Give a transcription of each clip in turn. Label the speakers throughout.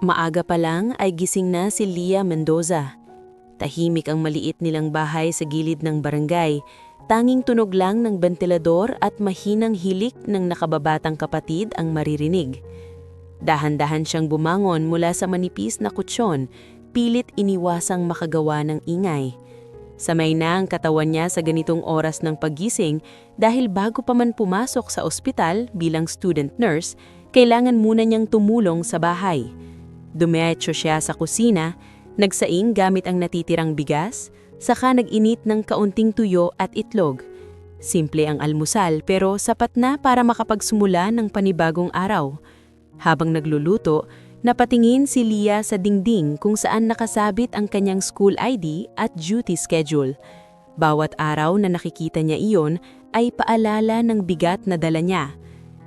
Speaker 1: Maaga pa lang ay gising na si Leah Mendoza. Tahimik ang maliit nilang bahay sa gilid ng barangay. Tanging tunog lang ng bentilador at mahinang hilik ng nakababatang kapatid ang maririnig. Dahan-dahan siyang bumangon mula sa manipis na kutsyon, pilit iniwasang makagawa ng ingay. Samay na ang katawan niya sa ganitong oras ng paggising dahil bago pa man pumasok sa ospital bilang student nurse, kailangan muna niyang tumulong sa bahay. Dumiretso siya sa kusina, nagsaing gamit ang natitirang bigas, saka nag-init ng kaunting tuyo at itlog. Simple ang almusal pero sapat na para makapagsumula ng panibagong araw. Habang nagluluto, napatingin si Leah sa dingding kung saan nakasabit ang kanyang school ID at duty schedule. Bawat araw na nakikita niya iyon ay paalala ng bigat na dala niya.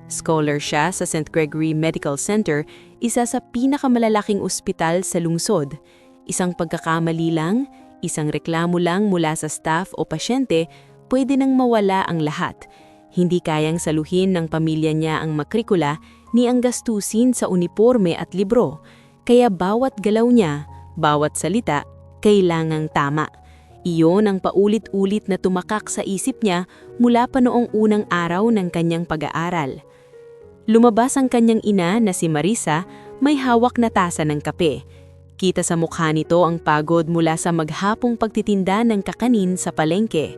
Speaker 1: Scholar siya sa St. Gregory Medical Center, isa sa pinakamalalaking ospital sa lungsod. Isang pagkakamali lang, isang reklamo lang mula sa staff o pasyente, pwede nang mawala ang lahat. Hindi kayang saluhin ng pamilya niya ang matrikula ni ang gastusin sa uniforme at libro. Kaya bawat galaw niya, bawat salita, kailangang tama. Iyon ang paulit-ulit na tumakak sa isip niya mula pa noong unang araw ng kanyang pag-aaral. Lumabas ang kanyang ina na si Marisa, may hawak na tasa ng kape. Kita sa mukha nito ang pagod mula sa maghapong pagtitinda ng kakanin sa palengke.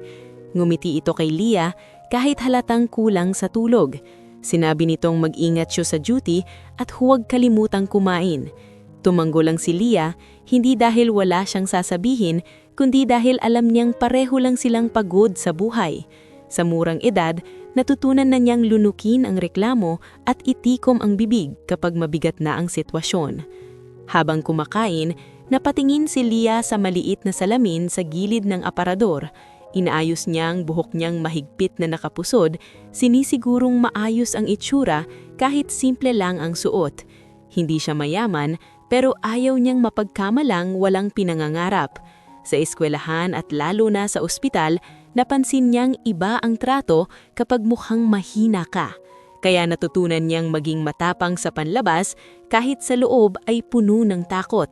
Speaker 1: Ngumiti ito kay Leah kahit halatang kulang sa tulog. Sinabi nitong mag-ingat siya sa duty at huwag kalimutang kumain. Tumanggo lang si Leah, hindi dahil wala siyang sasabihin, kundi dahil alam niyang pareho lang silang pagod sa buhay. Sa murang edad, natutunan na niyang lunukin ang reklamo at itikom ang bibig kapag mabigat na ang sitwasyon. Habang kumakain, napatingin si Leah sa maliit na salamin sa gilid ng aparador. Inaayos niya ang buhok niyang mahigpit na nakapusod, sinisigurong maayos ang itsura kahit simple lang ang suot. Hindi siya mayaman, pero ayaw niyang mapagkamalang walang pinangangarap. Sa eskwelahan at lalo na sa ospital, napansin niyang iba ang trato kapag mukhang mahina ka. Kaya natutunan niyang maging matapang sa panlabas kahit sa loob ay puno ng takot.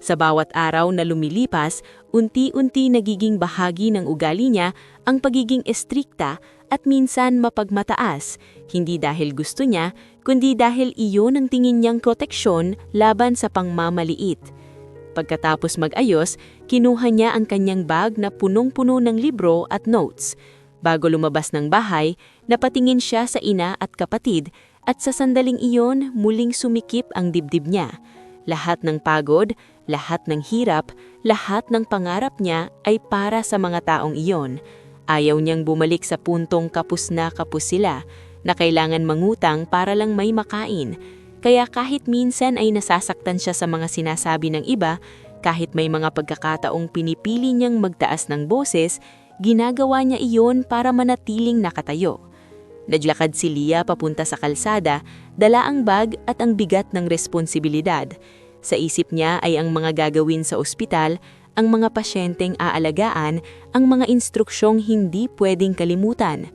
Speaker 1: Sa bawat araw na lumilipas, unti-unti nagiging bahagi ng ugali niya ang pagiging estrikta at minsan mapagmataas, hindi dahil gusto niya, kundi dahil iyon ang tingin niyang proteksyon laban sa pangmamaliit. Pagkatapos mag-ayos, kinuha niya ang kanyang bag na punong-puno ng libro at notes. Bago lumabas ng bahay, napatingin siya sa ina at kapatid at sa sandaling iyon muling sumikip ang dibdib niya. Lahat ng pagod, lahat ng hirap, lahat ng pangarap niya ay para sa mga taong iyon. Ayaw niyang bumalik sa puntong kapus na kapus sila, na kailangan mangutang para lang may makain. Kaya kahit minsan ay nasasaktan siya sa mga sinasabi ng iba, kahit may mga pagkakataong pinipili niyang magtaas ng boses, ginagawa niya iyon para manatiling nakatayo. Naglakad si Leah papunta sa kalsada, dala ang bag at ang bigat ng responsibilidad. Sa isip niya ay ang mga gagawin sa ospital, ang mga pasyenteng aalagaan, ang mga instruksyong hindi pwedeng kalimutan.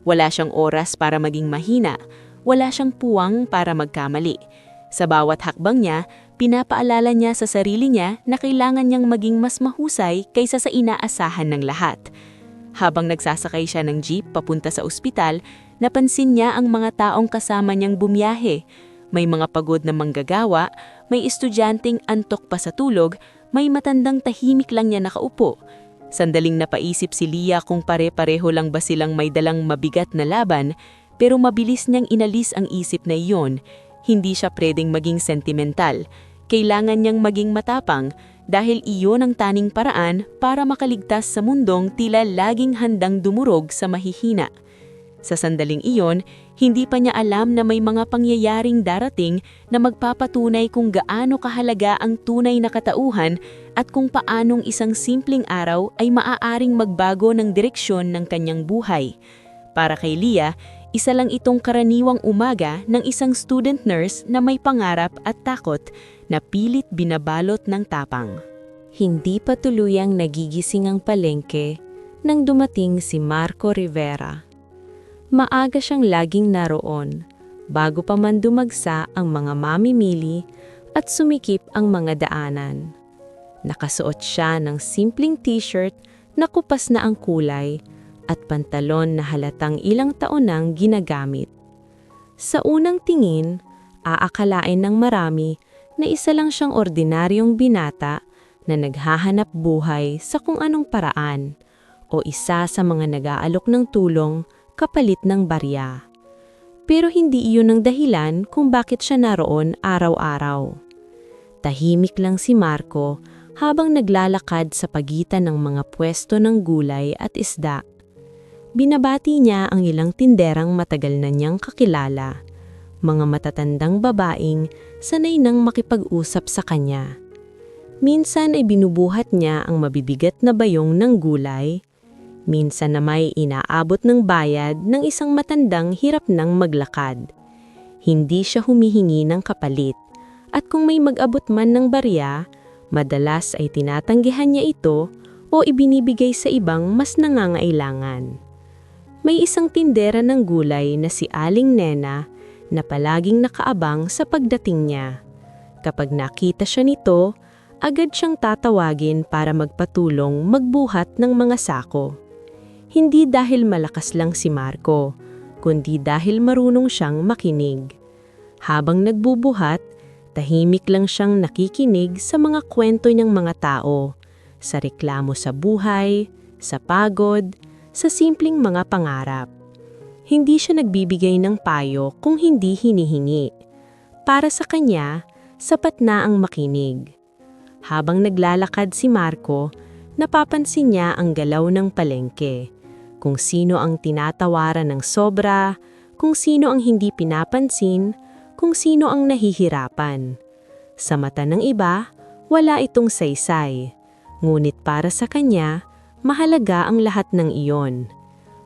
Speaker 1: Wala siyang oras para maging mahina, wala siyang puwang para magkamali. Sa bawat hakbang niya, pinapaalala niya sa sarili niya na kailangan niyang maging mas mahusay kaysa sa inaasahan ng lahat. Habang nagsasakay siya ng jeep papunta sa ospital, napansin niya ang mga taong kasama niyang bumiyahe. May mga pagod na manggagawa, may estudyanteng antok pa sa tulog, may matandang tahimik lang niya nakaupo. Sandaling napaisip si Leah kung pare-pareho lang ba silang may dalang mabigat na laban, pero mabilis niyang inalis ang isip na iyon. Hindi siya pwedeng maging sentimental. Kailangan niyang maging matapang dahil iyon ang taning paraan para makaligtas sa mundong tila laging handang dumurog sa mahihina. Sa sandaling iyon, hindi pa niya alam na may mga pangyayaring darating na magpapatunay kung gaano kahalaga ang tunay na katauhan at kung paanong isang simpleng araw ay maaaring magbago ng direksyon ng kanyang buhay. Para kay Leah, isa lang itong karaniwang umaga ng isang student nurse na may pangarap at takot na pilit binabalot ng tapang. Hindi pa tuluyang nagigising ang palengke nang dumating si Marco Rivera. Maaga siyang laging naroon, bago pa man dumagsa ang mga mamimili at sumikip ang mga daanan. Nakasuot siya ng simpleng t-shirt na kupas na ang kulay at pantalon na halatang ilang taon nang ginagamit. Sa unang tingin, aakalain ng marami na isa lang siyang ordinaryong binata na naghahanap buhay sa kung anong paraan o isa sa mga nag-aalok ng tulong kapalit ng barya. Pero hindi iyon ang dahilan kung bakit siya naroon araw-araw. Tahimik lang si Marco habang naglalakad sa pagitan ng mga pwesto ng gulay at isda. Binabati niya ang ilang tinderang matagal na niyang kakilala, mga matatandang babaeng sanay nang makipag-usap sa kanya. Minsan ay binubuhat niya ang mabibigat na bayong ng gulay, minsan na may inaabot ng bayad ng isang matandang hirap nang maglakad. Hindi siya humihingi ng kapalit, at kung may mag-abot man ng barya, madalas ay tinatanggihan niya ito o ibinibigay sa ibang mas nangangailangan. May isang tindera ng gulay na si Aling Nena na palaging nakaabang sa pagdating niya. Kapag nakita siya nito, agad siyang tatawagin para magpatulong magbuhat ng mga sako. Hindi dahil malakas lang si Marco, kundi dahil marunong siyang makinig. Habang nagbubuhat, tahimik lang siyang nakikinig sa mga kwento niyang mga tao, sa reklamo sa buhay, sa pagod, sa simpleng mga pangarap. Hindi siya nagbibigay ng payo kung hindi hinihingi. Para sa kanya, sapat na ang makinig. Habang naglalakad si Marco, napapansin niya ang galaw ng palengke. Kung sino ang tinatawaran ng sobra, kung sino ang hindi pinapansin, kung sino ang nahihirapan. Sa mata ng iba, wala itong saysay. Ngunit para sa kanya, mahalaga ang lahat ng iyon.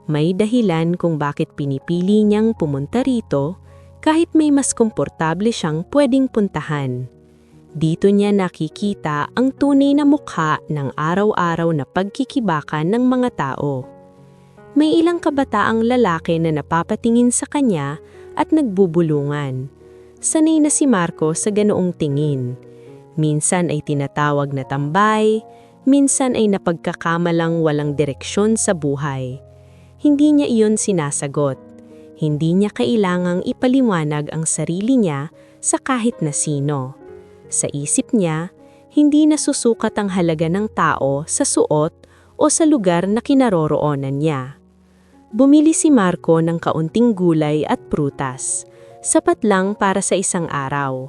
Speaker 1: May dahilan kung bakit pinipili niyang pumunta rito kahit may mas komportable siyang pwedeng puntahan. Dito niya nakikita ang tunay na mukha ng araw-araw na pagkikibakan ng mga tao. May ilang kabataang lalaki na napapatingin sa kanya at nagbubulungan. Sanay na si Marco sa ganoong tingin. Minsan ay tinatawag na tambay, minsan ay napagkakamalang walang direksyon sa buhay. Hindi niya iyon sinasagot. Hindi niya kailangang ipaliwanag ang sarili niya sa kahit na sino. Sa isip niya, hindi nasusukat ang halaga ng tao sa suot o sa lugar na kinaroroonan niya. Bumili si Marco ng kaunting gulay at prutas. Sapat lang para sa isang araw.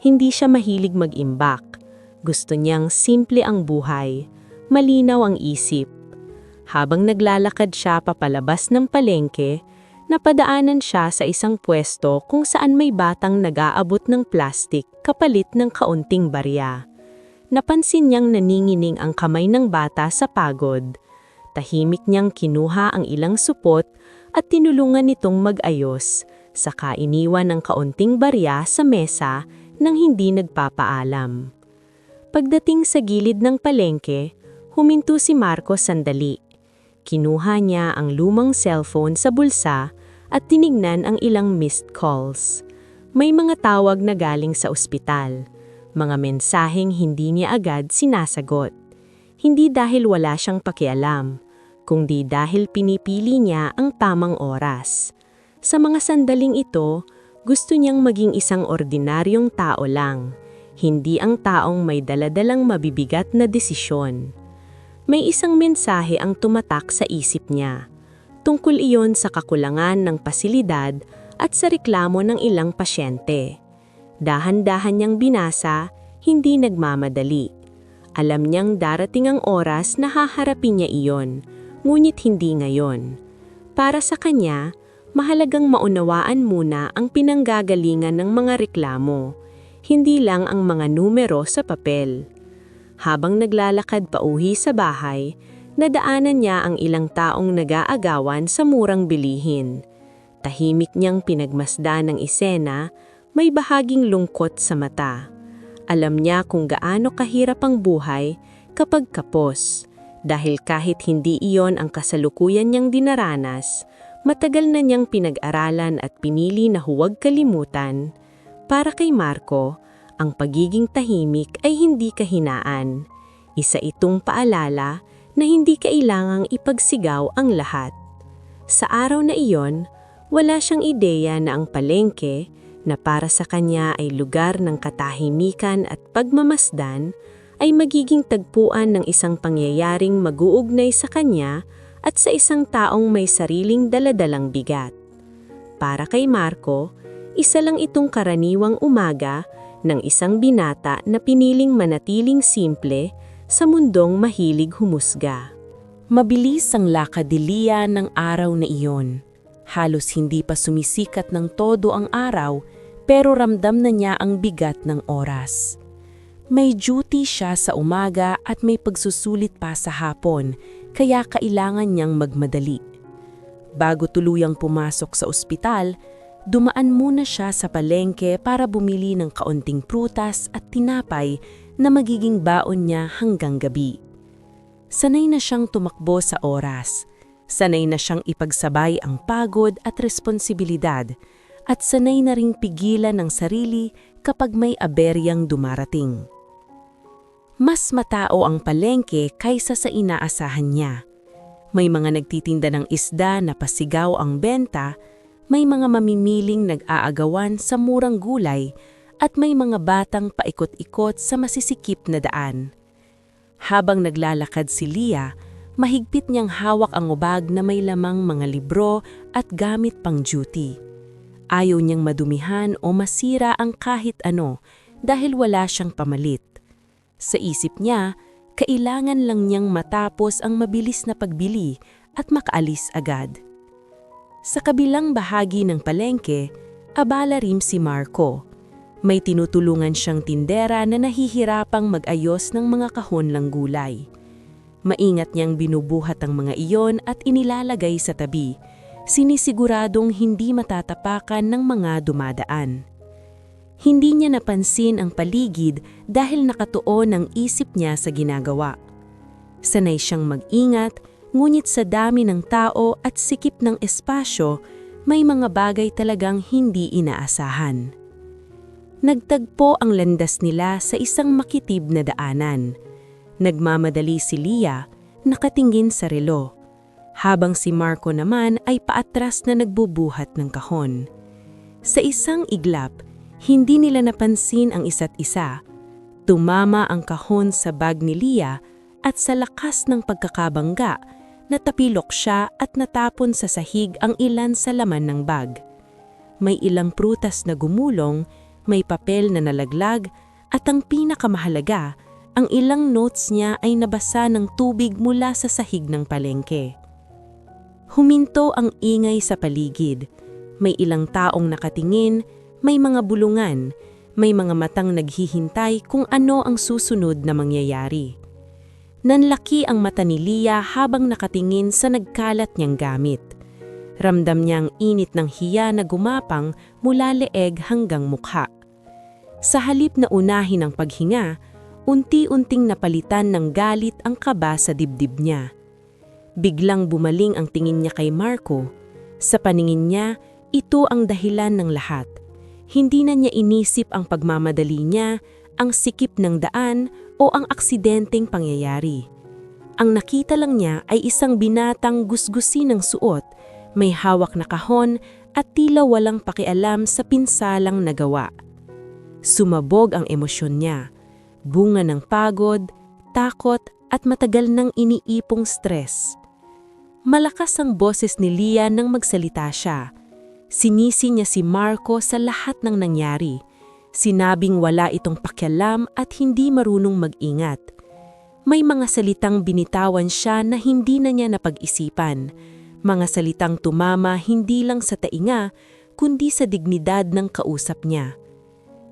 Speaker 1: Hindi siya mahilig mag-imbak. Gusto niyang simple ang buhay, malinaw ang isip. Habang naglalakad siya papalabas ng palengke, napadaanan siya sa isang pwesto kung saan may batang nag-aabot ng plastik kapalit ng kaunting barya. Napansin niyang naningining ang kamay ng bata sa pagod. Tahimik niyang kinuha ang ilang supot at tinulungan nitong mag-ayos, saka iniwan ng kaunting barya sa mesa nang hindi nagpapaalam. Pagdating sa gilid ng palengke, huminto si Marco sandali. Kinuha niya ang lumang cellphone sa bulsa at tinignan ang ilang missed calls. May mga tawag na galing sa ospital, mga mensaheng hindi niya agad sinasagot. Hindi dahil wala siyang pakialam, kundi dahil pinipili niya ang tamang oras. Sa mga sandaling ito, gusto niyang maging isang ordinaryong tao lang, hindi ang taong may daladalang mabibigat na desisyon. May isang mensahe ang tumatak sa isip niya. Tungkol iyon sa kakulangan ng pasilidad at sa reklamo ng ilang pasyente. Dahan-dahan niyang binasa, hindi nagmamadali. Alam niyang darating ang oras na haharapin niya iyon, ngunit hindi ngayon. Para sa kanya, mahalagang maunawaan muna ang pinanggagalingan ng mga reklamo, hindi lang ang mga numero sa papel. Habang naglalakad pauwi sa bahay, nadaanan niya ang ilang taong nag-aagawan sa murang bilihin. Tahimik niyang pinagmasdan ang isena, may bahaging lungkot sa mata. Alam niya kung gaano kahirap ang buhay kapag kapos, dahil kahit hindi iyon ang kasalukuyan niyang dinaranas, matagal na niyang pinag-aralan at pinili na huwag kalimutan. Para kay Marco,
Speaker 2: Ang pagiging tahimik ay hindi kahinaan. Isa itong paalala na hindi kailangang ipagsigaw ang lahat. Sa araw na iyon, wala siyang ideya na ang palengke, na para sa kanya ay lugar ng katahimikan at pagmamasdan, ay magiging tagpuan ng isang pangyayaring mag-uugnay sa kanya at sa isang taong may sariling daladalang bigat. Para kay Marco, isa lang itong karaniwang umaga ng isang binata na piniling manatiling simple sa mundong mahilig humusga.
Speaker 1: Mabilis ang lakad ni Leah ng araw na iyon. Halos hindi pa sumisikat ng todo ang araw, pero ramdam na niya ang bigat ng oras. May duty siya sa umaga at may pagsusulit pa sa hapon, kaya kailangan niyang magmadali. Bago tuluyang pumasok sa ospital, dumaan muna siya sa palengke para bumili ng kaunting prutas at tinapay na magiging baon niya hanggang gabi. Sanay na siyang tumakbo sa oras. Sanay na siyang ipagsabay ang pagod at responsibilidad. At sanay na ring pigilan ng sarili kapag may aberyang dumarating. Mas matao ang palengke kaysa sa inaasahan niya. May mga nagtitinda ng isda na pasigaw ang benta, may mga mamimiling nag-aagawan sa murang gulay, at may mga batang paikot-ikot sa masisikip na daan. Habang naglalakad si Leah, mahigpit niyang hawak ang ubag na may lamang mga libro at gamit pang duty. Ayaw niyang madumihan o masira ang kahit ano dahil wala siyang pamalit. Sa isip niya, kailangan lang niyang matapos ang mabilis na pagbili at makaalis agad. Sa kabilang bahagi ng palengke, abala rin si Marco. May tinutulungan siyang tindera na nahihirapang mag-ayos ng mga kahon ng gulay. Maingat niyang binubuhat ang mga iyon at inilalagay sa tabi, sinisiguradong hindi matatapakan ng mga dumadaan. Hindi niya napansin ang paligid dahil nakatuon ang isip niya sa ginagawa. Sanay siyang mag-ingat, ngunit sa dami ng tao at sikip ng espasyo, may mga bagay talagang hindi inaasahan. Nagtagpo ang landas nila sa isang makitib na daanan. Nagmamadali si Leah, nakatingin sa relo, habang si Marco naman ay paatras na nagbubuhat ng kahon. Sa isang iglap, hindi nila napansin ang isa't isa. Tumama ang kahon sa bag ni Leah at sa lakas ng pagkakabangga, natapilok siya at natapon sa sahig ang ilan sa laman ng bag. May ilang prutas na gumulong, may papel na nalaglag, at ang pinakamahalaga, ang ilang notes niya ay nabasa ng tubig mula sa sahig ng palengke. Huminto ang ingay sa paligid. May ilang taong nakatingin, may mga bulungan, may mga matang naghihintay kung ano ang susunod na mangyayari. Nanlaki ang mata ni Leah habang nakatingin sa nagkalat niyang gamit. Ramdam niya ang init ng hiya na gumapang mula leeg hanggang mukha. Sa halip na unahin ang paghinga, unti-unting napalitan ng galit ang kaba sa dibdib niya. Biglang bumaling ang tingin niya kay Marco. Sa paningin niya, ito ang dahilan ng lahat. Hindi na niya inisip ang pagmamadali niya, ang sikip ng daan o ang aksidenteng pangyayari. Ang nakita lang niya ay isang binatang gusgusi ng suot, may hawak na kahon at tila walang pakialam sa pinsalang nagawa. Sumabog ang emosyon niya, bunga ng pagod, takot at matagal nang iniipong stress. Malakas ang boses ni Leah nang magsalita siya. Sinisi niya si Marco sa lahat ng nangyari. Sinabing wala itong pakialam at hindi marunong mag-ingat. May mga salitang binitawan siya na hindi na niya napag-isipan. Mga salitang tumama hindi lang sa tainga, kundi sa dignidad ng kausap niya.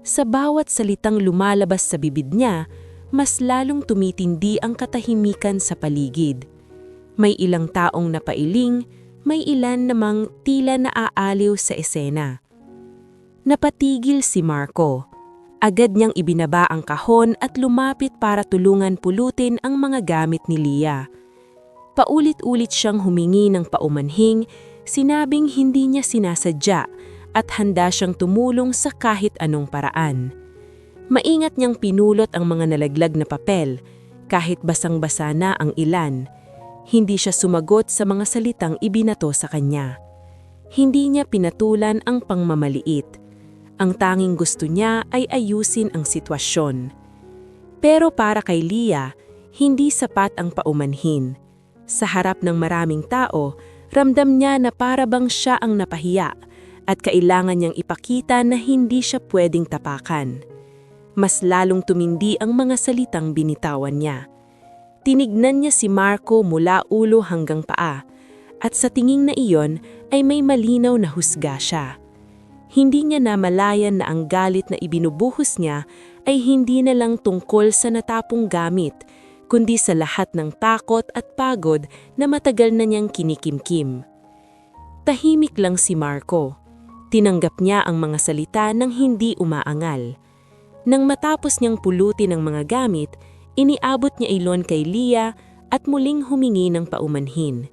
Speaker 1: Sa bawat salitang lumalabas sa bibig niya, mas lalong tumitindi ang katahimikan sa paligid. May ilang taong napailing, may ilan namang tila naaaliw sa esena. Napatigil si Marco. Agad niyang ibinaba ang kahon at lumapit para tulungan pulutin ang mga gamit ni Leah. Paulit-ulit siyang humingi ng paumanhing, sinabing hindi niya sinasadya at handa siyang tumulong sa kahit anong paraan.
Speaker 2: Maingat niyang pinulot ang mga nalaglag na papel, kahit basang-basa na ang ilan. Hindi siya sumagot sa mga salitang ibinato sa kanya. Hindi niya pinatulan ang pangmamaliit. Ang tanging gusto niya ay ayusin ang sitwasyon. Pero para kay Leah, hindi sapat ang paumanhin. Sa harap ng maraming tao, ramdam niya na para bang siya ang napahiya at kailangan niyang ipakita na hindi siya pwedeng tapakan. Mas lalong tumindi ang mga salitang binitawan niya. Tinignan niya si Marco mula ulo hanggang paa, at sa tingin na iyon ay may malinaw na husga siya. Hindi niya namalayan na ang galit na ibinubuhos niya ay hindi na lang tungkol sa natapong gamit, kundi sa lahat ng takot at pagod na matagal na niyang kinikimkim. Tahimik lang si Marco. Tinanggap niya ang mga salita ng hindi umaangal. Nang matapos niyang pulutin ang mga gamit, iniabot niya ilon kay Leah at muling humingi ng paumanhin.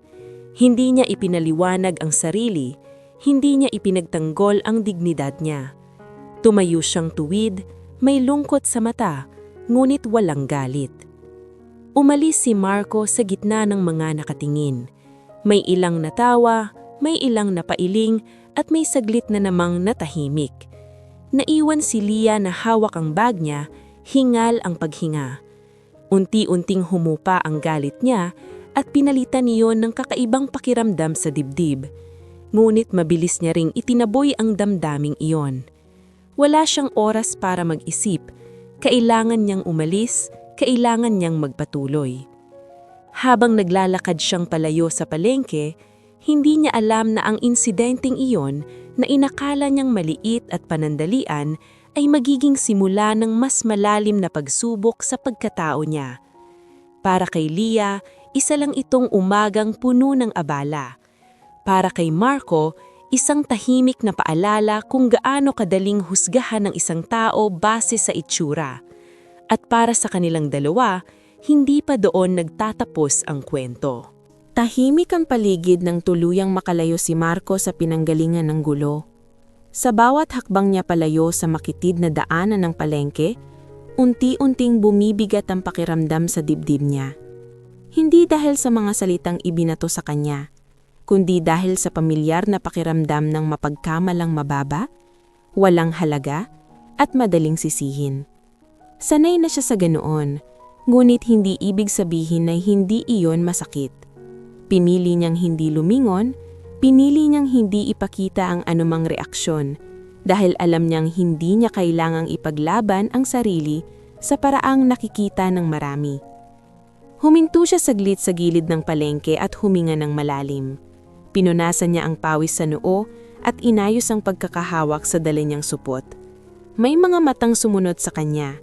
Speaker 2: Hindi niya ipinaliwanag ang sarili, hindi niya ipinagtanggol ang dignidad niya. Tumayo siyang tuwid, may lungkot sa mata, ngunit walang galit. Umalis si Marco sa gitna ng mga nakatingin. May ilang natawa, may ilang napailing, at may saglit na namang natahimik. Naiwan si Leah na hawak ang bag niya, hingal ang paghinga. Unti-unting humupa ang galit niya at pinalitan niyon ng kakaibang pakiramdam sa dibdib. Ngunit mabilis niya ring itinaboy ang damdaming iyon. Wala siyang oras para mag-isip. Kailangan niyang umalis, kailangan niyang magpatuloy. Habang naglalakad siyang palayo sa palengke, hindi niya alam na ang insidenteng iyon na inakala niyang maliit at panandalian ay magiging simula ng mas malalim na pagsubok sa pagkatao niya. Para kay Leah, isa lang itong umagang puno ng abala. Para kay Marco, isang tahimik na paalala kung gaano kadaling husgahan ng isang tao base sa itsura. At para sa kanilang dalawa, hindi pa doon nagtatapos ang kwento.
Speaker 1: Tahimik ang paligid nang tuluyang makalayo si Marco sa pinanggalingan ng gulo. Sa bawat hakbang niya palayo sa makitid na daanan ng palengke, unti-unting bumibigat ang pakiramdam sa dibdib niya. Hindi dahil sa mga salitang ibinato sa kanya, kundi dahil sa pamilyar na pakiramdam ng mapagkamalang mababa, walang halaga, at madaling sisihin. Sanay na siya sa ganoon, ngunit hindi ibig sabihin na hindi iyon masakit. Pinili niyang hindi lumingon, pinili niyang hindi ipakita ang anumang reaksyon dahil alam niyang hindi niya kailangang ipaglaban ang sarili sa paraang nakikita ng marami. Huminto siya saglit sa gilid ng palengke at huminga ng malalim. Pinunasan niya ang pawis sa noo at inayos ang pagkakahawak sa dala niyang supot. May mga matang sumunod sa kanya.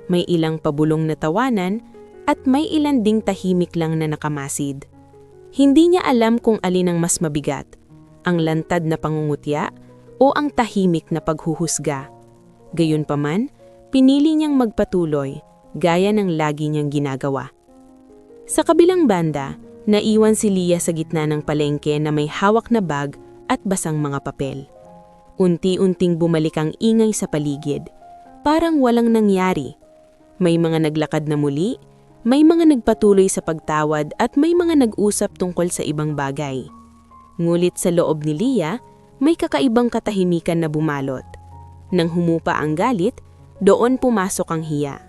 Speaker 1: May ilang pabulong na tawanan at may ilan ding tahimik lang na nakamasid. Hindi niya alam kung alin ang mas mabigat, ang lantad na pangungutya o ang tahimik na paghuhusga. Gayunpaman, pinili niyang magpatuloy, gaya ng lagi niyang ginagawa. Sa kabilang banda, naiwan si Leah sa gitna ng palengke na may hawak na bag at basang mga papel. Unti-unting bumalik ang ingay sa paligid, parang walang nangyari. May mga naglakad na muli, may mga nagpatuloy sa pagtawad at may mga nag-usap tungkol sa ibang bagay. Ngulit sa loob ni Leah, may kakaibang katahimikan na bumalot. Nang humupa ang galit, doon pumasok ang hiya.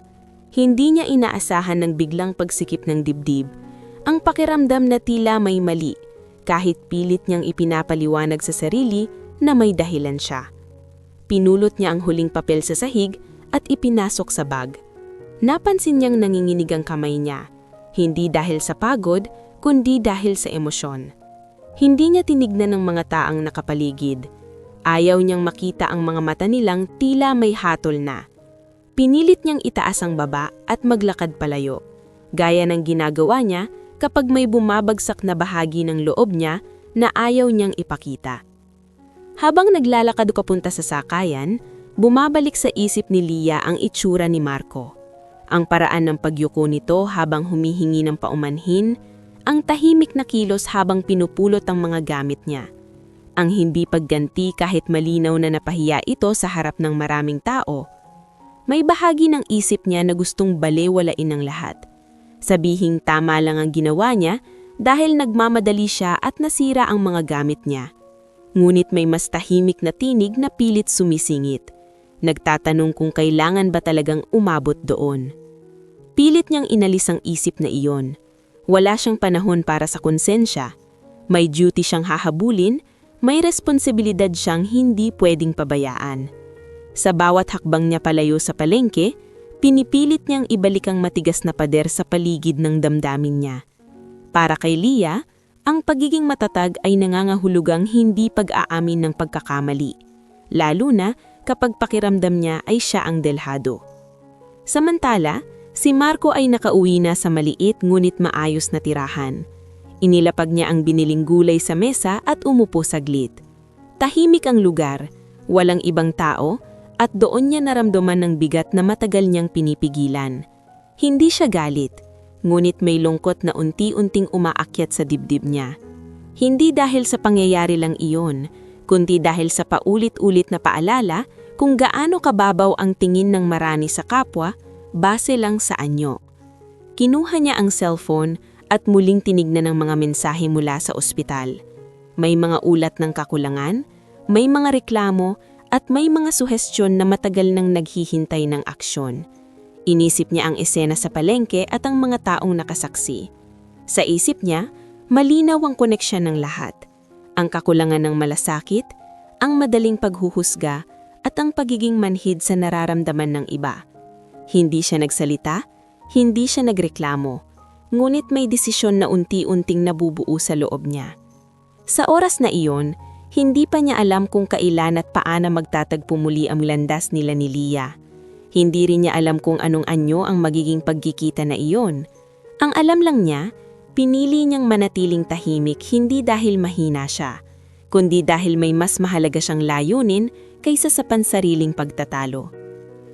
Speaker 1: Hindi niya inaasahan ng biglang pagsikip ng dibdib. Ang pakiramdam na tila may mali, kahit pilit niyang ipinapaliwanag sa sarili na may dahilan siya. Pinulot niya ang huling papel sa sahig at ipinasok sa bag. Napansin niyang nanginginig ang kamay niya, hindi dahil sa pagod, kundi dahil sa emosyon. Hindi niya tinignan ng mga taang nakapaligid. Ayaw niyang makita ang mga mata nilang tila may hatol na. Pinilit niyang itaas ang baba at maglakad palayo, gaya ng ginagawa niya kapag may bumabagsak na bahagi ng loob niya na ayaw niyang ipakita. Habang naglalakad papunta sa sakayan, bumabalik sa isip ni Leah ang itsura ni Marco. Ang paraan ng pagyuko nito habang humihingi ng paumanhin, ang tahimik na kilos habang pinupulot ang mga gamit niya. Ang hindi pagganti kahit malinaw na napahiya ito sa harap ng maraming tao. May bahagi ng isip niya na gustong balewalain ang lahat. Sabihing tama lang ang ginawa niya dahil nagmamadali siya at nasira ang mga gamit niya. Ngunit may mas tahimik na tinig na pilit sumisingit. Nagtatanong kung kailangan ba talagang umabot doon. Pilit niyang inalis ang isip na iyon. Wala siyang panahon para sa konsensya. May duty siyang hahabulin, may responsibilidad siyang hindi pwedeng pabayaan. Sa bawat hakbang niya palayo sa palengke, pinipilit niyang ibalik ang matigas na pader sa paligid ng damdamin niya. Para kay Leah, ang pagiging matatag ay nangangahulugang hindi pag-aamin ng pagkakamali, lalo na kapag pakiramdam niya ay siya ang delhado. Samantala, si Marco ay nakauwi na sa maliit ngunit maayos na tirahan. Inilapag niya ang biniling gulay sa mesa at umupo saglit. Tahimik ang lugar, walang ibang tao, at doon niya naramdaman ng bigat na matagal niyang pinipigilan. Hindi siya galit, ngunit may lungkot na unti-unting umaakyat sa dibdib niya. Hindi dahil sa pangyayari lang iyon, kundi dahil sa paulit-ulit na paalala kung gaano kababaw ang tingin ng marami sa kapwa base lang sa anyo. Kinuha niya ang cellphone at muling tinignan ang mga mensahe mula sa ospital. May mga ulat ng kakulangan, may mga reklamo, at may mga suhestyon na matagal nang naghihintay ng aksyon. Inisip niya ang esena sa palengke at ang mga taong nakasaksi. Sa isip niya, malinaw ang koneksyon ng lahat. Ang kakulangan ng malasakit, ang madaling paghuhusga, at ang pagiging manhid sa nararamdaman ng iba. Hindi siya nagsalita, hindi siya nagreklamo. Ngunit may desisyon na unti-unting nabubuo sa loob niya. Sa oras na iyon, hindi pa niya alam kung kailan at paano magtatagpo muli ang landas nila ni Leah. Hindi rin niya alam kung anong anyo ang magiging pagkikita na iyon. Ang alam lang niya, pinili niyang manatiling tahimik hindi dahil mahina siya, kundi dahil may mas mahalaga siyang layunin kaysa sa pansariling pagtatalo.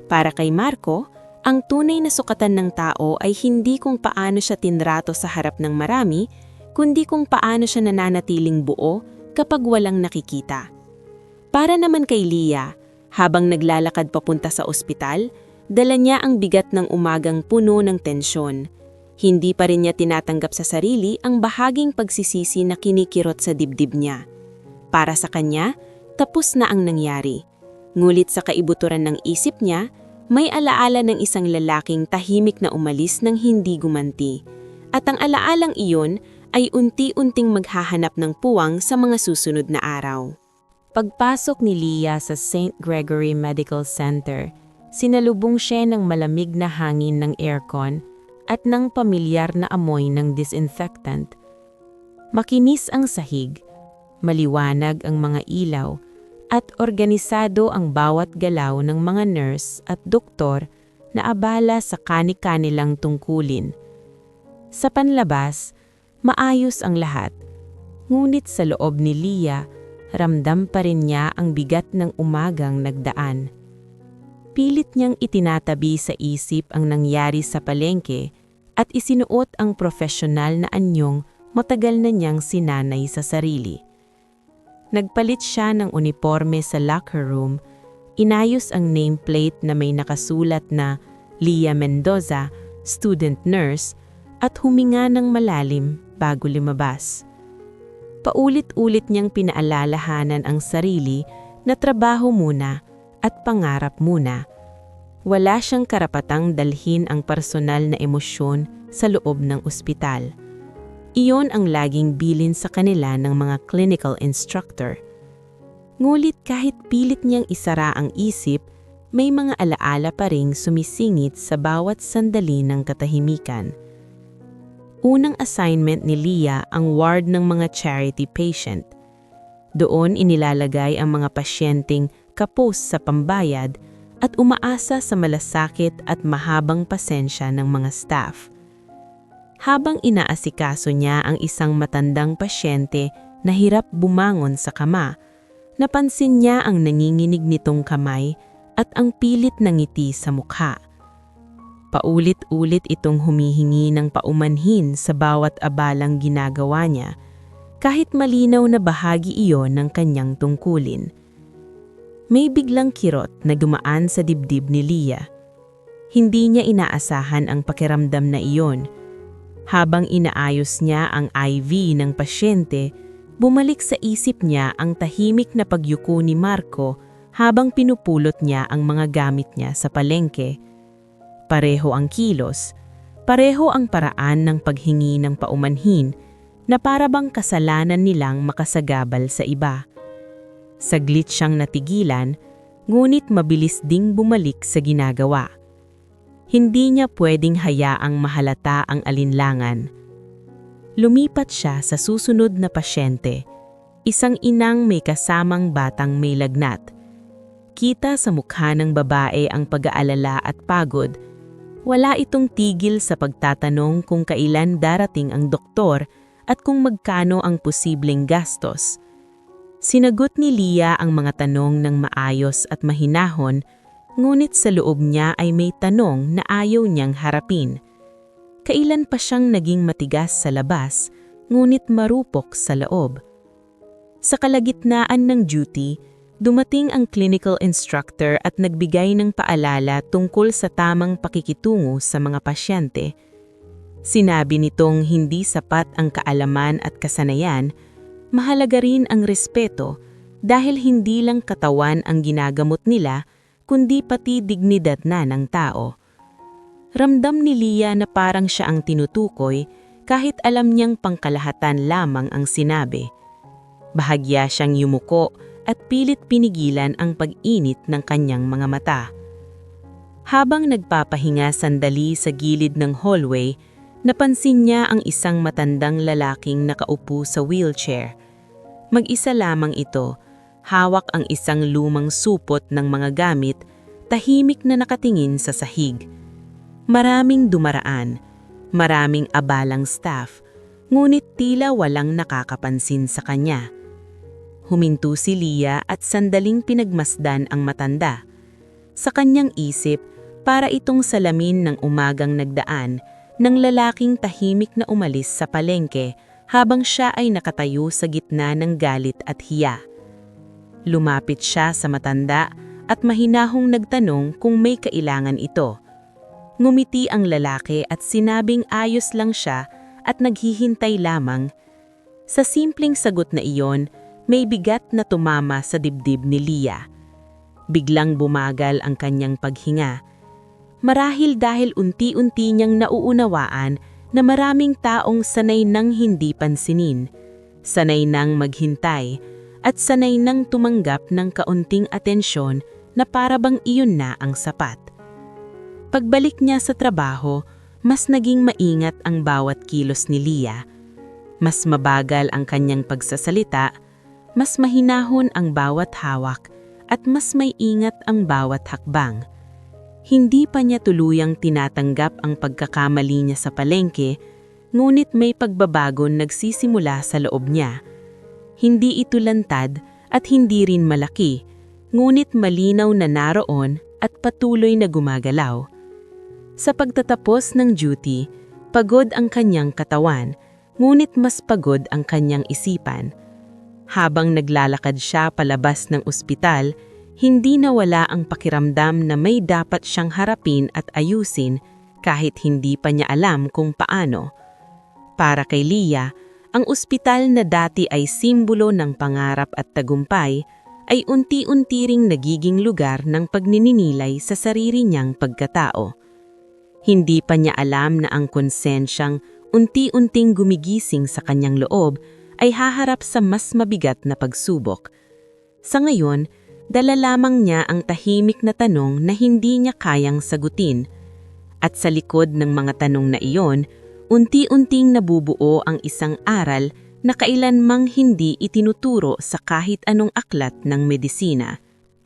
Speaker 1: Para kay Marco, ang tunay na sukatan ng tao ay hindi kung paano siya tinrato sa harap ng marami, kundi kung paano siya nananatiling buo kapag walang nakikita. Para naman kay Leah, habang naglalakad papunta sa ospital, dala niya ang bigat ng umagang puno ng tensyon. Hindi pa rin niya tinatanggap sa sarili ang bahaging pagsisisi na kinikirot sa dibdib niya. Para sa kanya, tapos na ang nangyari. Ngulit sa kaibuturan ng isip niya, may alaala ng isang lalaking tahimik na umalis nang hindi gumanti. At ang alaalang iyon ay unti-unting maghahanap ng puwang sa mga susunod na araw. Pagpasok ni Leah sa St. Gregory Medical Center, sinalubong siya ng malamig na hangin ng aircon at ng pamilyar na amoy ng disinfectant. Makinis ang sahig, maliwanag ang mga ilaw, at organisado ang bawat galaw ng mga nurse at doktor na abala sa kani-kanilang tungkulin. Sa panlabas, maayos ang lahat, ngunit sa loob ni Leah, ramdam pa rin niya ang bigat ng umagang nagdaan. Pilit niyang itinatabi sa isip ang nangyari sa palengke at isinuot ang profesional na anyong matagal na niyang sinanay sa sarili. Nagpalit siya ng uniforme sa locker room, inayos ang nameplate na may nakasulat na Leah Mendoza, student nurse, at huminga ng malalim bago lumabas. Paulit-ulit niyang pinaalalahanan ang sarili na trabaho muna at pangarap muna. Wala siyang karapatang dalhin ang personal na emosyon sa loob ng ospital. Iyon ang laging bilin sa kanila ng mga clinical instructor. Ngulit kahit pilit niyang isara ang isip, may mga alaala pa ring sumisingit sa bawat sandali ng katahimikan. Unang assignment ni Leah ang ward ng mga charity patient. Doon inilalagay ang mga pasyenteng kapos sa pambayad at umaasa sa malasakit at mahabang pasensya ng mga staff. Habang inaasikaso niya ang isang matandang pasyente na hirap bumangon sa kama, napansin niya ang nanginginig nitong kamay at ang pilit na ngiti sa mukha. Paulit-ulit itong humihingi ng paumanhin sa bawat abalang ginagawa niya, kahit malinaw na bahagi iyon ng kanyang tungkulin. May biglang kirot na dumaan sa dibdib ni Leah. Hindi niya inaasahan ang pakiramdam na iyon. Habang inaayos niya ang IV ng pasyente, bumalik sa isip niya ang tahimik na pagyuko ni Marco habang pinupulot niya ang mga gamit niya sa palengke. Pareho ang kilos, pareho ang paraan ng paghingi ng paumanhin na para bang kasalanan nilang makasagabal sa iba. Saglit siyang natigilan, ngunit mabilis ding bumalik sa ginagawa. Hindi niya pwedeng hayaang mahalata ang alinlangan. Lumipat siya sa susunod na pasyente, isang inang may kasamang batang may lagnat. Kita sa mukha ng babae ang pag-aalala at pagod. Wala itong tigil sa pagtatanong kung kailan darating ang doktor at kung magkano ang posibleng gastos. Sinagot ni Leah ang mga tanong ng maayos at mahinahon, ngunit sa loob niya ay may tanong na ayaw niyang harapin. Kailan pa siyang naging matigas sa labas, ngunit marupok sa loob? Sa kalagitnaan ng duty, dumating ang clinical instructor at nagbigay ng paalala tungkol sa tamang pakikitungo sa mga pasyente. Sinabi nitong hindi sapat ang kaalaman at kasanayan, mahalaga rin ang respeto dahil hindi lang katawan ang ginagamot nila, kundi pati dignidad na ng tao. Ramdam ni Leah na parang siya ang tinutukoy kahit alam niyang pangkalahatan lamang ang sinabi. Bahagya siyang yumuko at pilit pinigilan ang pag-init ng kanyang mga mata. Habang nagpapahinga sandali sa gilid ng hallway, napansin niya ang isang matandang lalaking nakaupo sa wheelchair. Mag-isa lamang ito, hawak ang isang lumang supot ng mga gamit, tahimik na nakatingin sa sahig. Maraming dumaraan, maraming abalang staff, ngunit tila walang nakakapansin sa kanya. Huminto si Leah at sandaling pinagmasdan ang matanda. Sa kanyang isip, para itong salamin ng umagang nagdaan ng lalaking tahimik na umalis sa palengke habang siya ay nakatayo sa gitna ng galit at hiya. Lumapit siya sa matanda at mahinahong nagtanong kung may kailangan ito. Ngumiti ang lalaki at sinabing ayos lang siya at naghihintay lamang. Sa simpleng sagot na iyon, may bigat na tumama sa dibdib ni Leah. Biglang bumagal ang kanyang paghinga. Marahil dahil unti-unti niyang nauunawaan na maraming taong sanay nang hindi pansinin, sanay nang maghintay, at sanay nang tumanggap ng kaunting atensyon na para bang iyon na ang sapat. Pagbalik niya sa trabaho, mas naging maingat ang bawat kilos ni Leah. Mas mabagal ang kanyang pagsasalita, mas mahinahon ang bawat hawak, at mas may ingat ang bawat hakbang. Hindi pa niya tuluyang tinatanggap ang pagkakamali niya sa palengke, ngunit may pagbabagong nagsisimula sa loob niya. Hindi ito lantad at hindi rin malaki, ngunit malinaw na naroon at patuloy na gumagalaw. Sa pagtatapos ng duty, pagod ang kanyang katawan, ngunit mas pagod ang kanyang isipan. Habang naglalakad siya palabas ng ospital, hindi nawala ang pakiramdam na may dapat siyang harapin at ayusin kahit hindi pa niya alam kung paano. Para kay Leah, ang ospital na dati ay simbolo ng pangarap at tagumpay ay unti-unti ring nagiging lugar ng pagnininilay sa sarili niyang pagkatao. Hindi pa niya alam na ang konsensyang unti-unting gumigising sa kanyang loob ay haharap sa mas mabigat na pagsubok. Sa ngayon, dala lamang niya ang tahimik na tanong na hindi niya kayang sagutin. At sa likod ng mga tanong na iyon, unti-unting nabubuo ang isang aral na kailanmang hindi itinuturo sa kahit anong aklat ng medisina.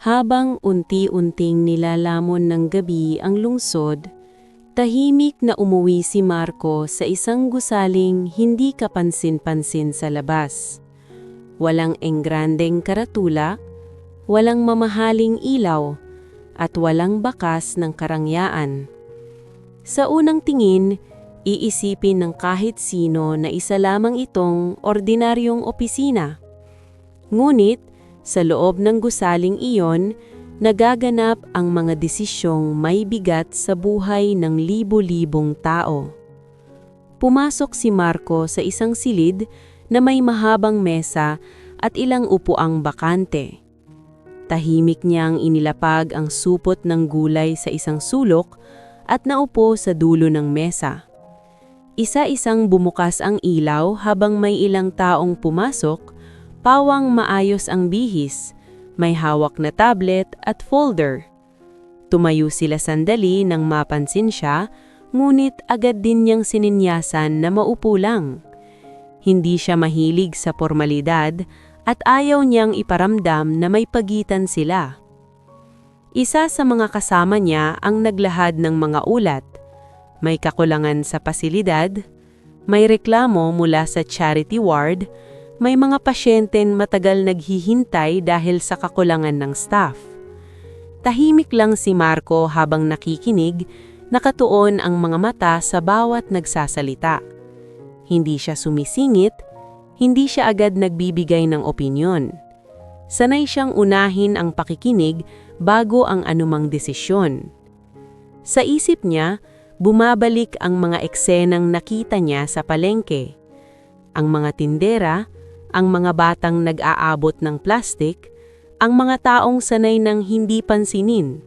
Speaker 2: Habang unti-unting nilalamon ng gabi ang lungsod, tahimik na umuwi si Marco sa isang gusaling hindi kapansin-pansin sa labas. Walang engrandeng karatula, walang mamahaling ilaw, at walang bakas ng karangyaan. Sa unang tingin, iisipin ng kahit sino na isa lamang itong ordinaryong opisina. Ngunit, sa loob ng gusaling iyon,
Speaker 1: nagaganap ang mga desisyong may bigat sa buhay ng libo-libong tao. Pumasok si Marco sa isang silid na may mahabang mesa at ilang upuang bakante. Tahimik niyang inilapag ang supot ng gulay sa isang sulok at naupo sa dulo ng mesa. Isa-isang bumukas ang ilaw habang may ilang taong pumasok, pawang maayos ang bihis, may hawak na tablet at folder. Tumayo sila sandali nang mapansin siya, ngunit agad din niyang sininyasan na maupo lang. Hindi siya mahilig sa formalidad at ayaw niyang iparamdam na may pagitan sila. Isa sa mga kasama niya ang naglahad ng mga ulat. May kakulangan sa pasilidad, may reklamo mula sa charity ward, may mga pasyenteng matagal naghihintay dahil sa kakulangan ng staff. Tahimik lang si Marco habang nakikinig, nakatuon ang mga mata sa bawat nagsasalita. Hindi siya sumisingit, hindi siya agad nagbibigay ng opinyon. Sanay siyang unahin ang pakikinig bago ang anumang desisyon. Sa isip niya, bumabalik ang mga eksenang nakita niya sa palengke. Ang mga tindera, ang mga batang nag-aabot ng plastik, ang mga taong sanay ng hindi pansinin.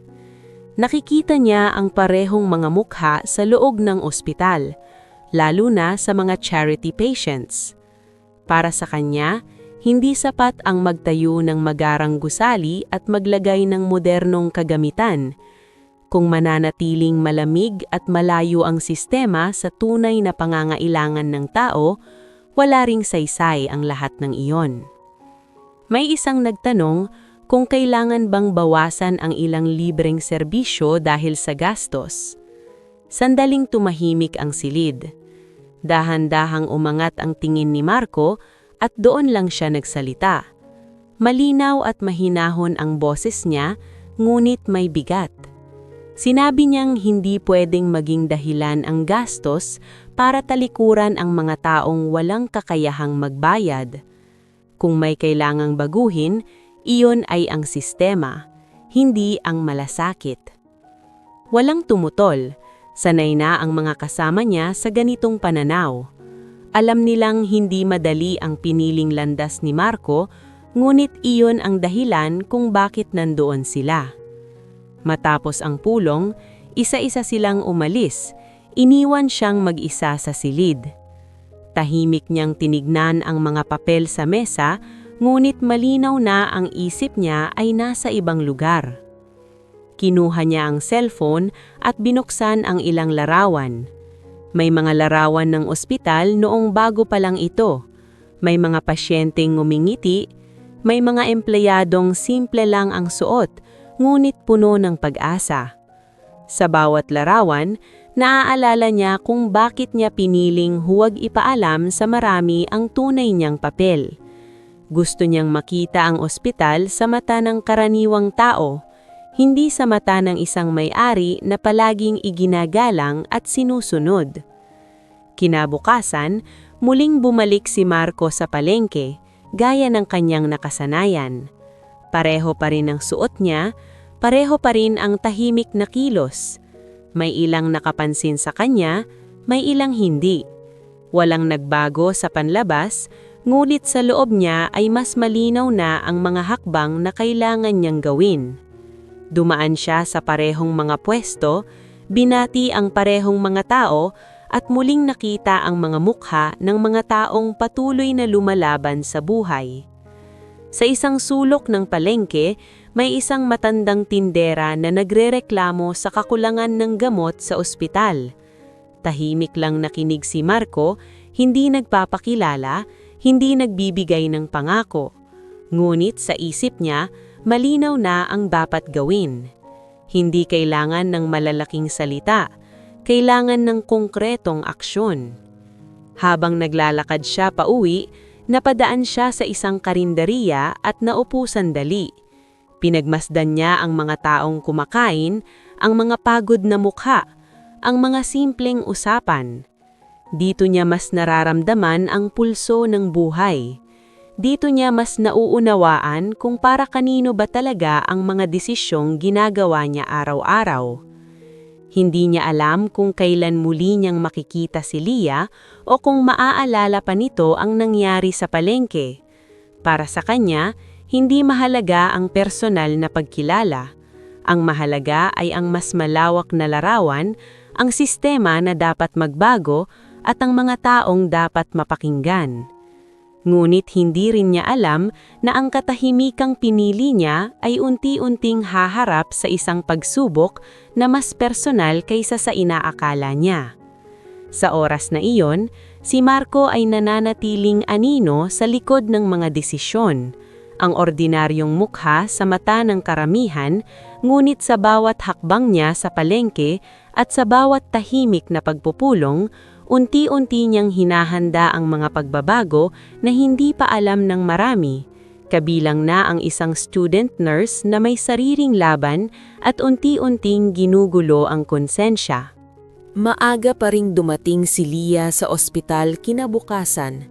Speaker 1: Nakikita niya ang parehong mga mukha sa loob ng ospital, lalo na sa mga charity patients. Para sa kanya, hindi sapat ang magtayo ng magarang gusali at maglagay ng modernong kagamitan. Kung mananatiling malamig at malayo ang sistema sa tunay na pangangailangan ng tao, wala ring saysay ang lahat ng iyon. May isang nagtanong kung kailangan bang bawasan ang ilang libreng serbisyo dahil sa gastos. Sandaling tumahimik ang silid. Dahan-dahang umangat ang tingin ni Marco at doon lang siya nagsalita. Malinaw at mahinahon ang boses niya, ngunit may bigat. Sinabi niyang hindi pwedeng maging dahilan ang gastos para talikuran ang mga taong walang kakayahang magbayad. Kung may kailangang baguhin, iyon ay ang sistema, hindi ang malasakit. Walang tumutol, sanay na ang mga kasama niya sa ganitong pananaw. Alam nilang hindi madali ang piniling landas ni Marco, ngunit iyon ang dahilan kung bakit nandoon sila. Matapos ang pulong, isa-isa silang umalis, iniwan siyang mag-isa sa silid. Tahimik niyang tinignan ang mga papel sa mesa, ngunit malinaw na ang isip niya ay nasa ibang lugar. Kinuha niya ang cellphone at binuksan ang ilang larawan. May mga larawan ng ospital noong bago pa lang ito. May mga pasyenteng ngumingiti, may mga empleyadong simple lang ang suot, ngunit puno ng pag-asa. Sa bawat larawan, naaalala niya kung bakit niya piniling huwag ipaalam sa marami ang tunay niyang papel. Gusto niyang makita ang ospital sa mata ng karaniwang tao, hindi sa mata ng isang may-ari na palaging iginagalang at sinusunod. Kinabukasan, muling bumalik si Marco sa palengke, gaya ng kanyang nakasanayan. Pareho pa rin ang suot niya, pareho pa rin ang tahimik na kilos. May ilang nakapansin sa kanya, may ilang hindi. Walang nagbago sa panlabas, ngunit sa loob niya ay mas malinaw na ang mga hakbang na kailangan niyang gawin. Dumaan siya sa parehong mga pwesto, binati ang parehong mga tao, at muling nakita ang mga mukha ng mga taong patuloy na lumalaban sa buhay. Sa isang sulok ng palengke, may isang matandang tindera na nagrereklamo sa kakulangan ng gamot sa ospital. Tahimik lang nakinig si Marco, hindi nagpapakilala, hindi nagbibigay ng pangako. Ngunit sa isip niya, malinaw na ang dapat gawin. Hindi kailangan ng malalaking salita, kailangan ng konkretong aksyon. Habang naglalakad siya pauwi, napadaan siya sa isang karinderiya at naupo sandali. Pinagmasdan niya ang mga taong kumakain, ang mga pagod na mukha, ang mga simpleng usapan. Dito niya mas nararamdaman ang pulso ng buhay. Dito niya mas nauunawaan kung para kanino ba talaga ang mga desisyong ginagawa niya araw-araw. Hindi niya alam kung kailan muli niyang makikita si Leah o kung maaalala pa nito ang nangyari sa palengke. Para sa kanya, hindi mahalaga ang personal na pagkilala. Ang mahalaga ay ang mas malawak na larawan, ang sistema na dapat magbago at ang mga taong dapat mapakinggan. Ngunit hindi rin niya alam na ang katahimikang pinili niya ay unti-unting haharap sa isang pagsubok na mas personal kaysa sa inaakala niya. Sa oras na iyon, si Marco ay nananatiling anino sa likod ng mga desisyon. Ang ordinaryong mukha sa mata ng karamihan, ngunit sa bawat hakbang niya sa palengke at sa bawat tahimik na pagpupulong, unti-unti niyang hinahanda ang mga pagbabago na hindi pa alam ng marami, kabilang na ang isang student nurse na may sariling laban at unti-unting ginugulo ang konsensya. Maaga pa ring dumating si Leah sa ospital kinabukasan.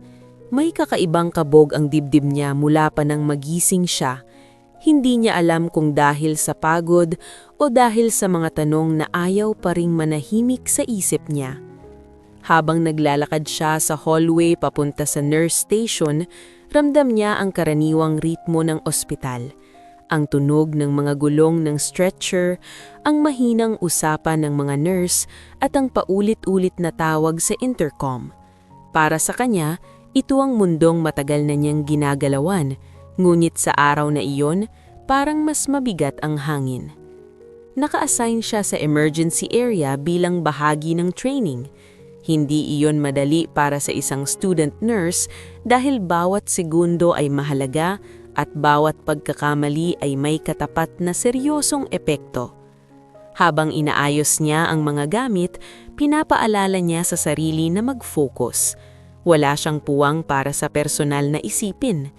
Speaker 1: May kakaibang kabog ang dibdib niya mula pa nang magising siya. Hindi niya alam kung dahil sa pagod o dahil sa mga tanong na ayaw pa ring manahimik sa isip niya. Habang naglalakad siya sa hallway papunta sa nurse station, ramdam niya ang karaniwang ritmo ng ospital. Ang tunog ng mga gulong ng stretcher, ang mahinang usapan ng mga nurse at ang paulit-ulit na tawag sa intercom. Para sa kanya, ito ang mundong matagal na niyang ginagalawan, ngunit sa araw na iyon, parang mas mabigat ang hangin. Naka-assign siya sa emergency area bilang bahagi ng training. Hindi iyon madali para sa isang student nurse dahil bawat segundo ay mahalaga at bawat pagkakamali ay may katapat na seryosong epekto. Habang inaayos niya ang mga gamit, pinapaalala niya sa sarili na mag-focus. Wala siyang puwang para sa personal na isipin.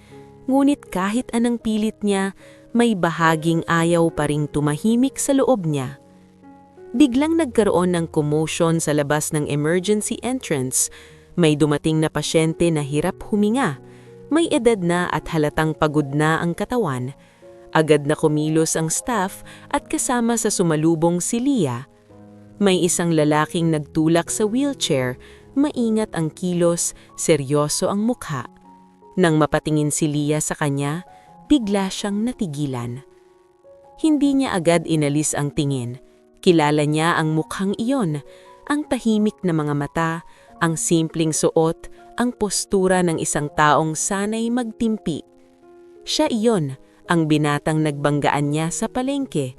Speaker 1: Ngunit kahit anong pilit niya, may bahaging ayaw pa ring tumahimik sa loob niya. Biglang nagkaroon ng commotion sa labas ng emergency entrance. May dumating na pasyente na hirap huminga. May edad na at halatang pagod na ang katawan. Agad na kumilos ang staff at kasama sa sumalubong si Leah. May isang lalaking nagtulak sa wheelchair, maingat ang kilos, seryoso ang mukha. Nang mapatingin si Leah sa kanya, bigla siyang natigilan. Hindi niya agad inalis ang tingin. Kilala niya ang mukhang iyon, ang tahimik na mga mata, ang simpleng suot, ang postura ng isang taong sanay magtimpi. Siya iyon, ang binatang nagbanggaan niya sa palengke,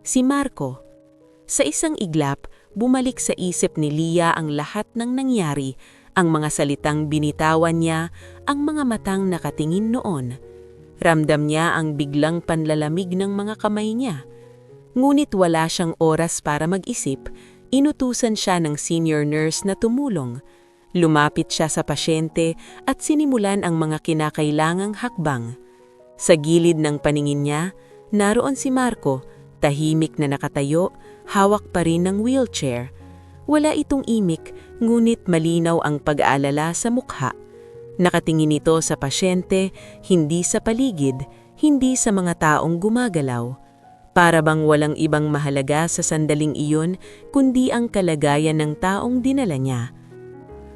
Speaker 1: si Marco. Sa isang iglap, bumalik sa isip ni Leah ang lahat ng nangyari, ang mga salitang binitawan niya, ang mga matang nakatingin noon. Ramdam niya ang biglang panlalamig ng mga kamay niya. Ngunit wala siyang oras para mag-isip, inutusan siya ng senior nurse na tumulong. Lumapit siya sa pasyente at sinimulan ang mga kinakailangang hakbang. Sa gilid ng paningin niya, naroon si Marco, tahimik na nakatayo, hawak pa rin ng wheelchair. Wala itong imik, ngunit malinaw ang pag-aalala sa mukha. Nakatingin ito sa pasyente, hindi sa paligid, hindi sa mga taong gumagalaw. Para bang walang ibang mahalaga sa sandaling iyon kundi ang kalagayan ng taong dinala niya.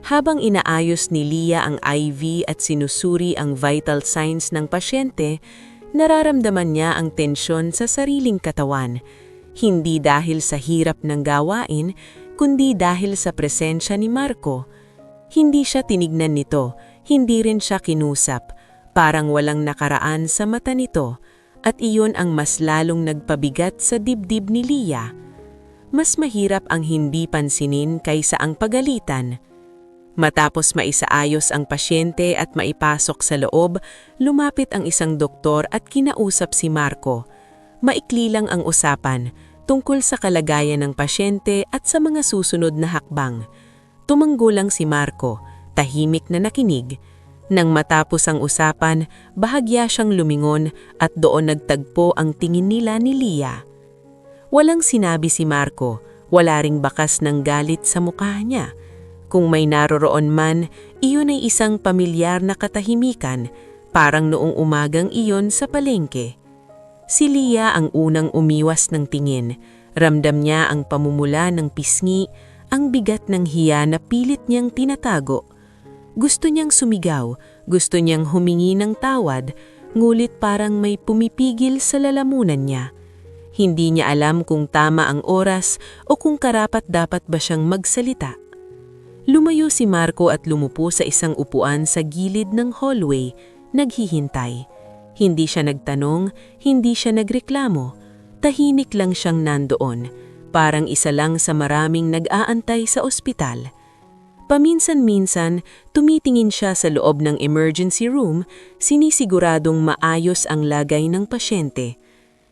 Speaker 1: Habang inaayos ni Leah ang IV at sinusuri ang vital signs ng pasyente, nararamdaman niya ang tensyon sa sariling katawan. Hindi dahil sa hirap ng gawain, kundi dahil sa presensya ni Marco. Hindi siya tinignan nito, hindi rin siya kinusap, parang walang nakaraan sa mata nito. At iyon ang mas lalong nagpabigat sa dibdib ni Leah. Mas mahirap ang hindi pansinin kaysa ang pagalitan. Matapos maisaayos ang pasyente at maipasok sa loob, lumapit ang isang doktor at kinausap si Marco. Maikli lang ang usapan tungkol sa kalagayan ng pasyente at sa mga susunod na hakbang. Tumanggo lang si Marco, tahimik na nakinig. Nang matapos ang usapan, bahagya siyang lumingon at doon nagtagpo ang tingin nila ni Leah. Walang sinabi si Marco, wala ring bakas ng galit sa mukha niya. Kung may naroroon man, iyon ay isang pamilyar na katahimikan, parang noong umagang iyon sa palengke. Si Leah ang unang umiwas ng tingin. Ramdam niya ang pamumula ng pisngi, ang bigat ng hiya na pilit niyang tinatago. Gusto niyang sumigaw, gusto niyang humingi ng tawad, ngulit parang may pumipigil sa lalamunan niya. Hindi niya alam kung tama ang oras o kung karapat-dapat ba siyang magsalita. Lumayo si Marco at lumupo sa isang upuan sa gilid ng hallway, naghihintay. Hindi siya nagtanong, hindi siya nagreklamo. Tahimik lang siyang nandoon, parang isa lang sa maraming nag-aantay sa ospital. Paminsan-minsan, tumitingin siya sa loob ng emergency room, sinisiguradong maayos ang lagay ng pasyente.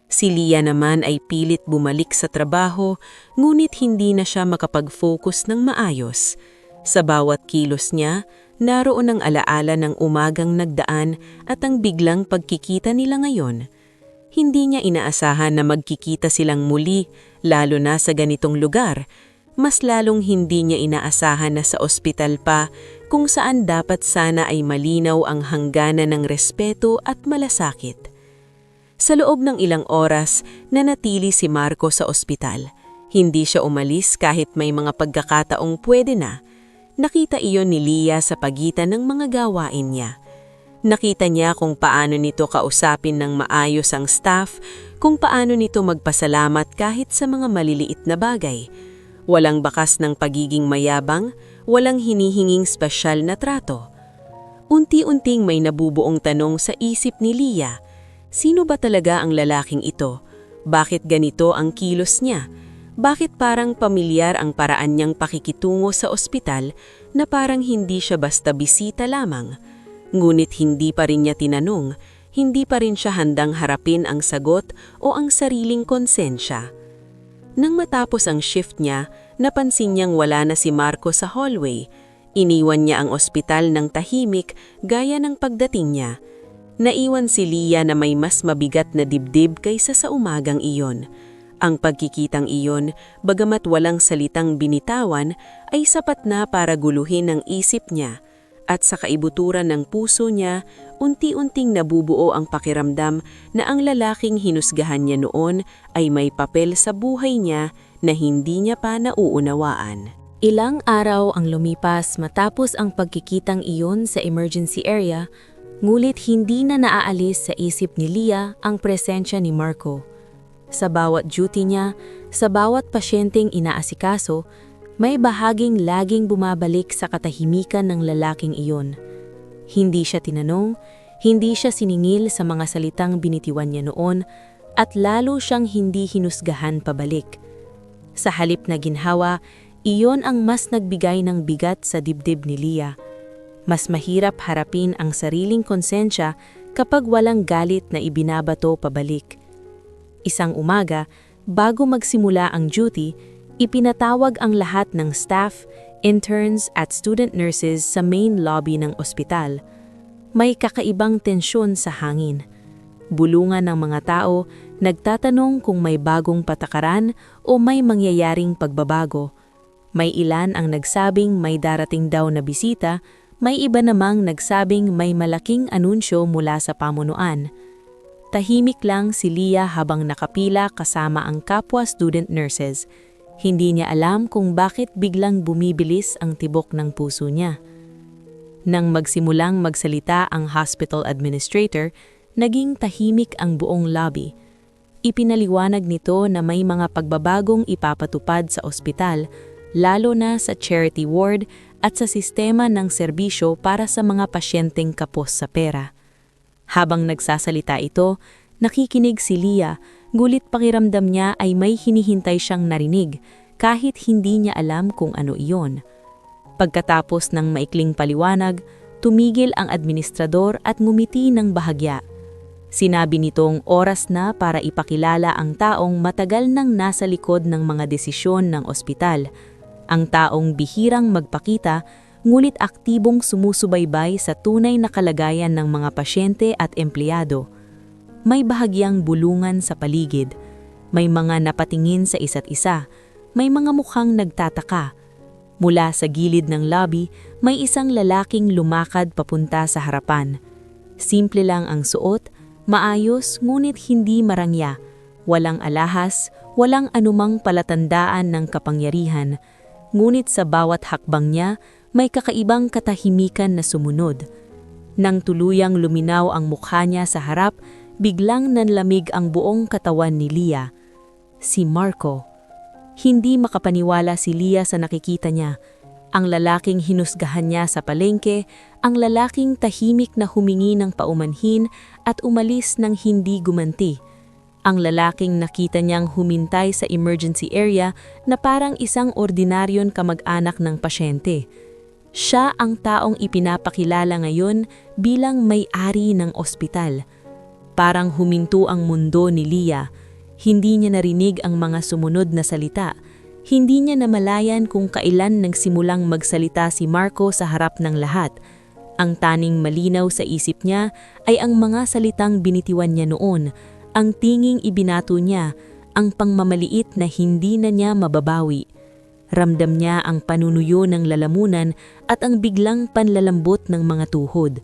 Speaker 1: Si Leah naman ay pilit bumalik sa trabaho, ngunit hindi na siya makapag-focus ng maayos. Sa bawat kilos niya, naroon ang alaala ng umagang nagdaan at ang biglang pagkikita nila ngayon. Hindi niya inaasahan na magkikita silang muli, lalo na sa ganitong lugar. Mas lalong hindi niya inaasahan na sa ospital pa, kung saan dapat sana ay malinaw ang hangganan ng respeto at malasakit. Sa loob ng ilang oras, nanatili si Marco sa ospital. Hindi siya umalis kahit may mga pagkakataong pwede na. Nakita iyon ni Leah sa pagitan ng mga gawain niya. Nakita niya kung paano nito kausapin ng maayos ang staff, kung paano nito magpasalamat kahit sa mga maliliit na bagay. Walang bakas ng pagiging mayabang, walang hinihinging spesyal na trato. Unti-unting may nabubuong tanong sa isip ni Leah. Sino ba talaga ang lalaking ito? Bakit ganito ang kilos niya? Bakit parang pamilyar ang paraan niyang pakikitungo sa ospital na parang hindi siya basta bisita lamang? Ngunit hindi pa rin niya tinanong, hindi pa rin siya handang harapin ang sagot o ang sariling konsensya. Nang matapos ang shift niya, napansin niyang wala na si Marco sa hallway. Iniwan niya ang ospital ng tahimik gaya ng pagdating niya. Naiwan si Leah na may mas mabigat na dibdib kaysa sa umagang iyon. Ang pagkikitang iyon, bagamat walang salitang binitawan, ay sapat na para guluhin ang isip niya. At sa kaibuturan ng puso niya, unti-unting nabubuo ang pakiramdam na ang lalaking hinusgahan niya noon ay may papel sa buhay niya na hindi niya pa nauunawaan.
Speaker 2: Ilang araw ang lumipas matapos ang pagkikitang iyon sa emergency area, ngulit hindi na naaalis sa isip ni Leah ang presensya ni Marco. Sa bawat duty niya, sa bawat pasyenteng inaasikaso, may bahaging laging bumabalik sa katahimikan ng lalaking iyon. Hindi siya tinanong, hindi siya siningil sa mga salitang binitiwan niya noon, at lalo siyang hindi hinusgahan pabalik. Sa halip na ginhawa, iyon ang mas nagbigay ng bigat sa dibdib ni Leah. Mas mahirap harapin ang sariling konsensya kapag walang galit na ibinabato pabalik. Isang umaga, bago magsimula ang duty, ipinatawag ang lahat ng staff, interns at student nurses sa main lobby ng ospital. May kakaibang tensyon sa hangin. Bulungan ng mga tao, nagtatanong kung may bagong patakaran o may mangyayaring pagbabago. May ilan ang nagsabing may darating daw na bisita, may iba namang nagsabing may malaking anunsyo mula sa pamunuan. Tahimik lang si Leah habang nakapila kasama ang kapwa student nurses. Hindi niya alam kung bakit biglang bumibilis ang tibok ng puso niya. Nang magsimulang magsalita ang hospital administrator, naging tahimik ang buong lobby. Ipinaliwanag nito na may mga pagbabagong ipapatupad sa ospital, lalo na sa charity ward at sa sistema ng serbisyo para sa mga pasyenteng kapos sa pera. Habang nagsasalita ito, nakikinig si Leah, gulit pakiramdam niya ay may hinihintay siyang narinig kahit hindi niya alam kung ano iyon. Pagkatapos ng maikling paliwanag, tumigil ang administrador at ngumiti ng bahagya. Sinabi nitong oras na para ipakilala ang taong matagal nang nasa likod ng mga desisyon ng ospital, ang taong bihirang magpakita ngunit aktibong sumusubaybay sa tunay na kalagayan ng mga pasyente at empleyado. May bahagyang bulungan sa paligid, may mga napatingin sa isa't isa, may mga mukhang nagtataka. Mula sa gilid ng lobby, may isang lalaking lumakad papunta sa harapan.
Speaker 1: Simple lang ang suot, maayos ngunit hindi marangya, walang alahas, walang anumang palatandaan ng kapangyarihan. Ngunit sa bawat hakbang niya, may kakaibang katahimikan na sumunod. Nang tuluyang luminaw ang mukha niya sa harap, biglang nanlamig ang buong katawan ni Leah. Si Marco. Hindi makapaniwala si Leah sa nakikita niya. Ang lalaking hinusgahan niya sa palengke, ang lalaking tahimik na humingi ng paumanhin at umalis ng hindi gumanti. Ang lalaking nakita niyang humintay sa emergency area na parang isang ordinaryon kamag-anak ng pasyente. Siya ang taong ipinapakilala ngayon bilang may-ari ng ospital. Parang huminto ang mundo ni Leah. Hindi niya narinig ang mga sumunod na salita. Hindi niya namalayan kung kailan nagsimulang magsalita si Marco sa harap ng lahat. Ang taning malinaw sa isip niya ay ang mga salitang binitiwan niya noon, ang tinging ibinato niya, ang pangmamaliit na hindi na niya mababawi. Ramdam niya ang panunuyo ng lalamunan at ang biglang panlalambot ng mga tuhod.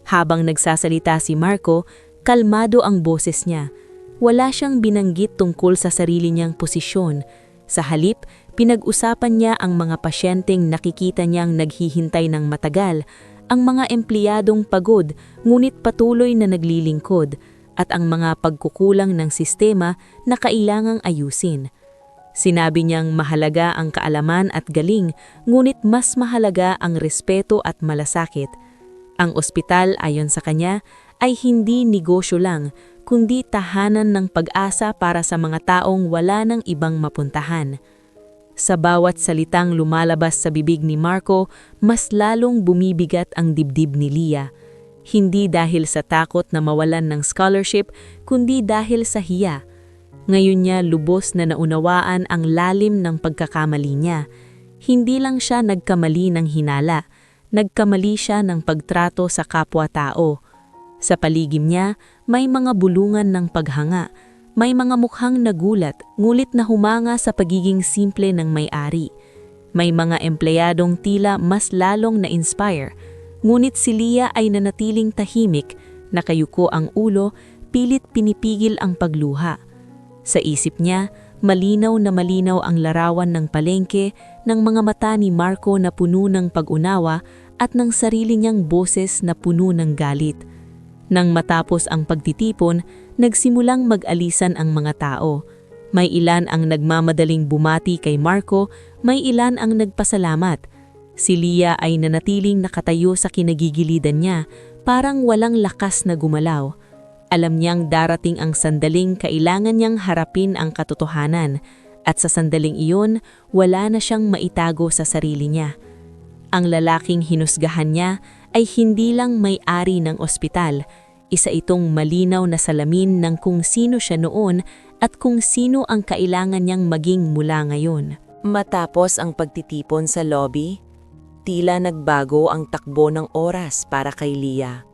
Speaker 1: Habang nagsasalita si Marco, kalmado ang boses niya. Wala siyang binanggit tungkol sa sarili niyang posisyon. Sa halip, pinag-usapan niya ang mga pasyenteng nakikita niyang naghihintay ng matagal, ang mga empleyadong pagod ngunit patuloy na naglilingkod, at ang mga pagkukulang ng sistema na kailangang ayusin. Sinabi niyang mahalaga ang kaalaman at galing, ngunit mas mahalaga ang respeto at malasakit. Ang ospital, ayon sa kanya, ay hindi negosyo lang, kundi tahanan ng pag-asa para sa mga taong wala ng ibang mapuntahan. Sa bawat salitang lumalabas sa bibig ni Marco, mas lalong bumibigat ang dibdib ni Leah. Hindi dahil sa takot na mawalan ng scholarship, kundi dahil sa hiya. Ngayon niya lubos na naunawaan ang lalim ng pagkakamali niya. Hindi lang siya nagkamali ng hinala, nagkamali siya ng pagtrato sa kapwa-tao. Sa paligid niya, may mga bulungan ng paghanga, may mga mukhang nagulat, ngulit na humanga sa pagiging simple ng may-ari. May mga empleyadong tila mas lalong na-inspire, ngunit si Leah ay nanatiling tahimik, nakayuko ang ulo, pilit pinipigil ang pagluha. Sa isip niya, malinaw na malinaw ang larawan ng palengke, ng mga mata ni Marco na puno ng pag-unawa at ng sarili niyang boses na puno ng galit. Nang matapos ang pagtitipon, nagsimulang mag-alisan ang mga tao. May ilan ang nagmamadaling bumati kay Marco, may ilan ang nagpasalamat. Si Leah ay nanatiling nakatayo sa kinagigilidan niya, parang walang lakas na gumalaw. Alam niyang darating ang sandaling kailangan niyang harapin ang katotohanan, at sa sandaling iyon, wala na siyang maitago sa sarili niya. Ang lalaking hinusgahan niya ay hindi lang may-ari ng ospital, isa itong malinaw na salamin ng kung sino siya noon at kung sino ang kailangan niyang maging mula ngayon.
Speaker 3: Matapos ang pagtitipon sa lobby, tila nagbago ang takbo ng oras para kay Leah.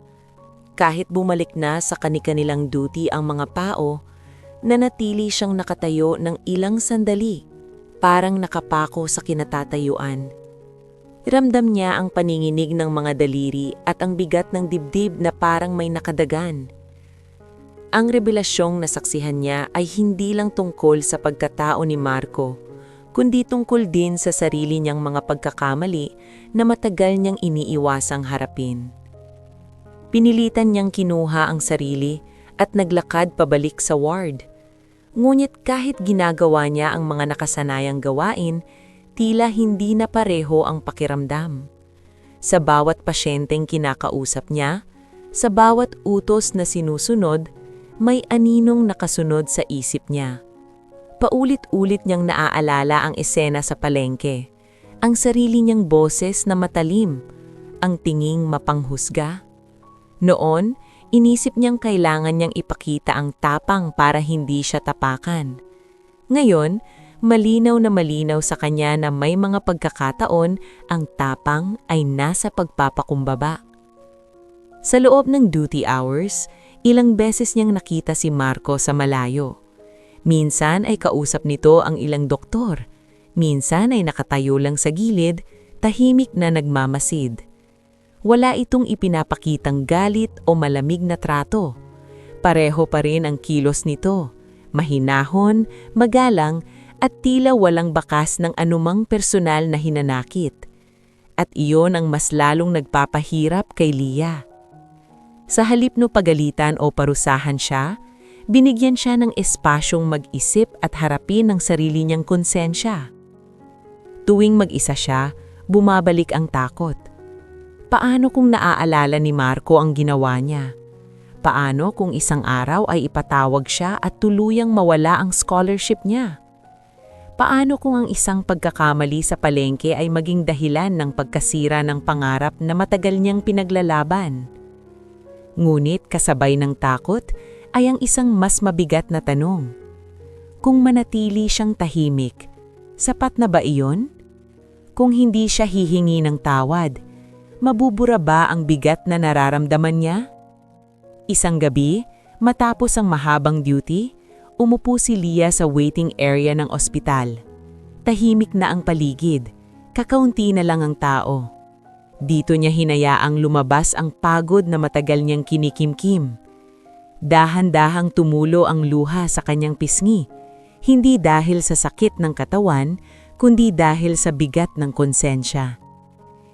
Speaker 3: Kahit bumalik na sa kani-kanilang duty ang mga pao, nanatili siyang nakatayo ng ilang sandali, parang nakapako sa kinatatayuan. Ramdam niya ang paninginig ng mga daliri at ang bigat ng dibdib na parang may nakadagan. Ang revelasyong nasaksihan niya ay hindi lang tungkol sa pagkatao ni Marco, kundi tungkol din sa sarili niyang mga pagkakamali na matagal niyang iniiwasang harapin. Pinilitan niyang kinuha ang sarili at naglakad pabalik sa ward. Ngunit kahit ginagawa niya ang mga nakasanayang gawain, tila hindi na pareho ang pakiramdam. Sa bawat pasyenteng kinakausap niya, sa bawat utos na sinusunod, may aninong nakasunod sa isip niya. Paulit-ulit niyang naaalala ang esena sa palengke, ang sarili niyang boses na matalim, ang tinging mapanghusga. Noon, inisip niyang kailangan niyang ipakita ang tapang para hindi siya tapakan. Ngayon, malinaw na malinaw sa kanya na may mga pagkakataon ang tapang ay nasa pagpapakumbaba. Sa loob ng duty hours, ilang beses niyang nakita si Marco sa malayo. Minsan ay kausap nito ang ilang doktor. Minsan ay nakatayo lang sa gilid, tahimik na nagmamasid. Wala itong ipinapakitang galit o malamig na trato. Pareho pa rin ang kilos nito, mahinahon, magalang, at tila walang bakas ng anumang personal na hinanakit. At iyon ang mas lalong nagpapahirap kay Leah. Sa halip no pagalitan o parusahan siya, binigyan siya ng espasyong mag-isip at harapin ang sarili niyang konsensya. Tuwing mag-isa siya, bumabalik ang takot. Paano kung naaalala ni Marco ang ginawa niya? Paano kung isang araw ay ipatawag siya at tuluyang mawala ang scholarship niya? Paano kung ang isang pagkakamali sa palengke ay maging dahilan ng pagkasira ng pangarap na matagal niyang pinaglalaban? Ngunit kasabay ng takot ay ang isang mas mabigat na tanong. Kung manatili siyang tahimik, sapat na ba iyon? Kung hindi siya hihingi ng tawad, mabubura ba ang bigat na nararamdaman niya? Isang gabi, matapos ang mahabang duty, umupo si Leah sa waiting area ng ospital. Tahimik na ang paligid, kakaunti na lang ang tao. Dito niya hinayaang lumabas ang pagod na matagal niyang kinikimkim. Dahan-dahang tumulo ang luha sa kanyang pisngi, hindi dahil sa sakit ng katawan, kundi dahil sa bigat ng konsensya.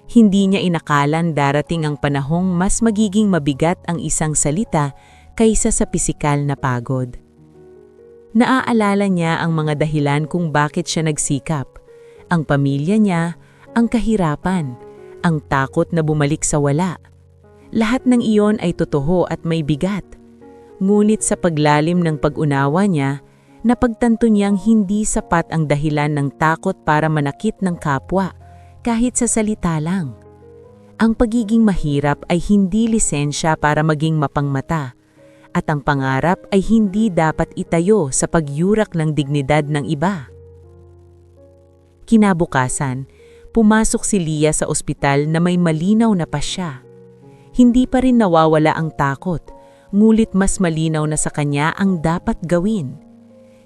Speaker 3: Hindi niya inakalan darating ang panahong mas magiging mabigat ang isang salita kaysa sa pisikal na pagod. Naaalala niya ang mga dahilan kung bakit siya nagsikap, ang pamilya niya, ang kahirapan, ang takot na bumalik sa wala. Lahat ng iyon ay totoo at may bigat. Ngunit sa paglalim ng pag-unawa niya, napagtanto niyang hindi sapat ang dahilan ng takot para manakit ng kapwa, kahit sa salita lang. Ang pagiging mahirap ay hindi lisensya para maging mapangmata, at ang pangarap ay hindi dapat itayo sa pagyurak ng dignidad ng iba. Kinabukasan, pumasok si Leah sa ospital na may malinaw na pasya. Hindi pa rin nawawala ang takot, ngulit mas malinaw na sa kanya ang dapat gawin.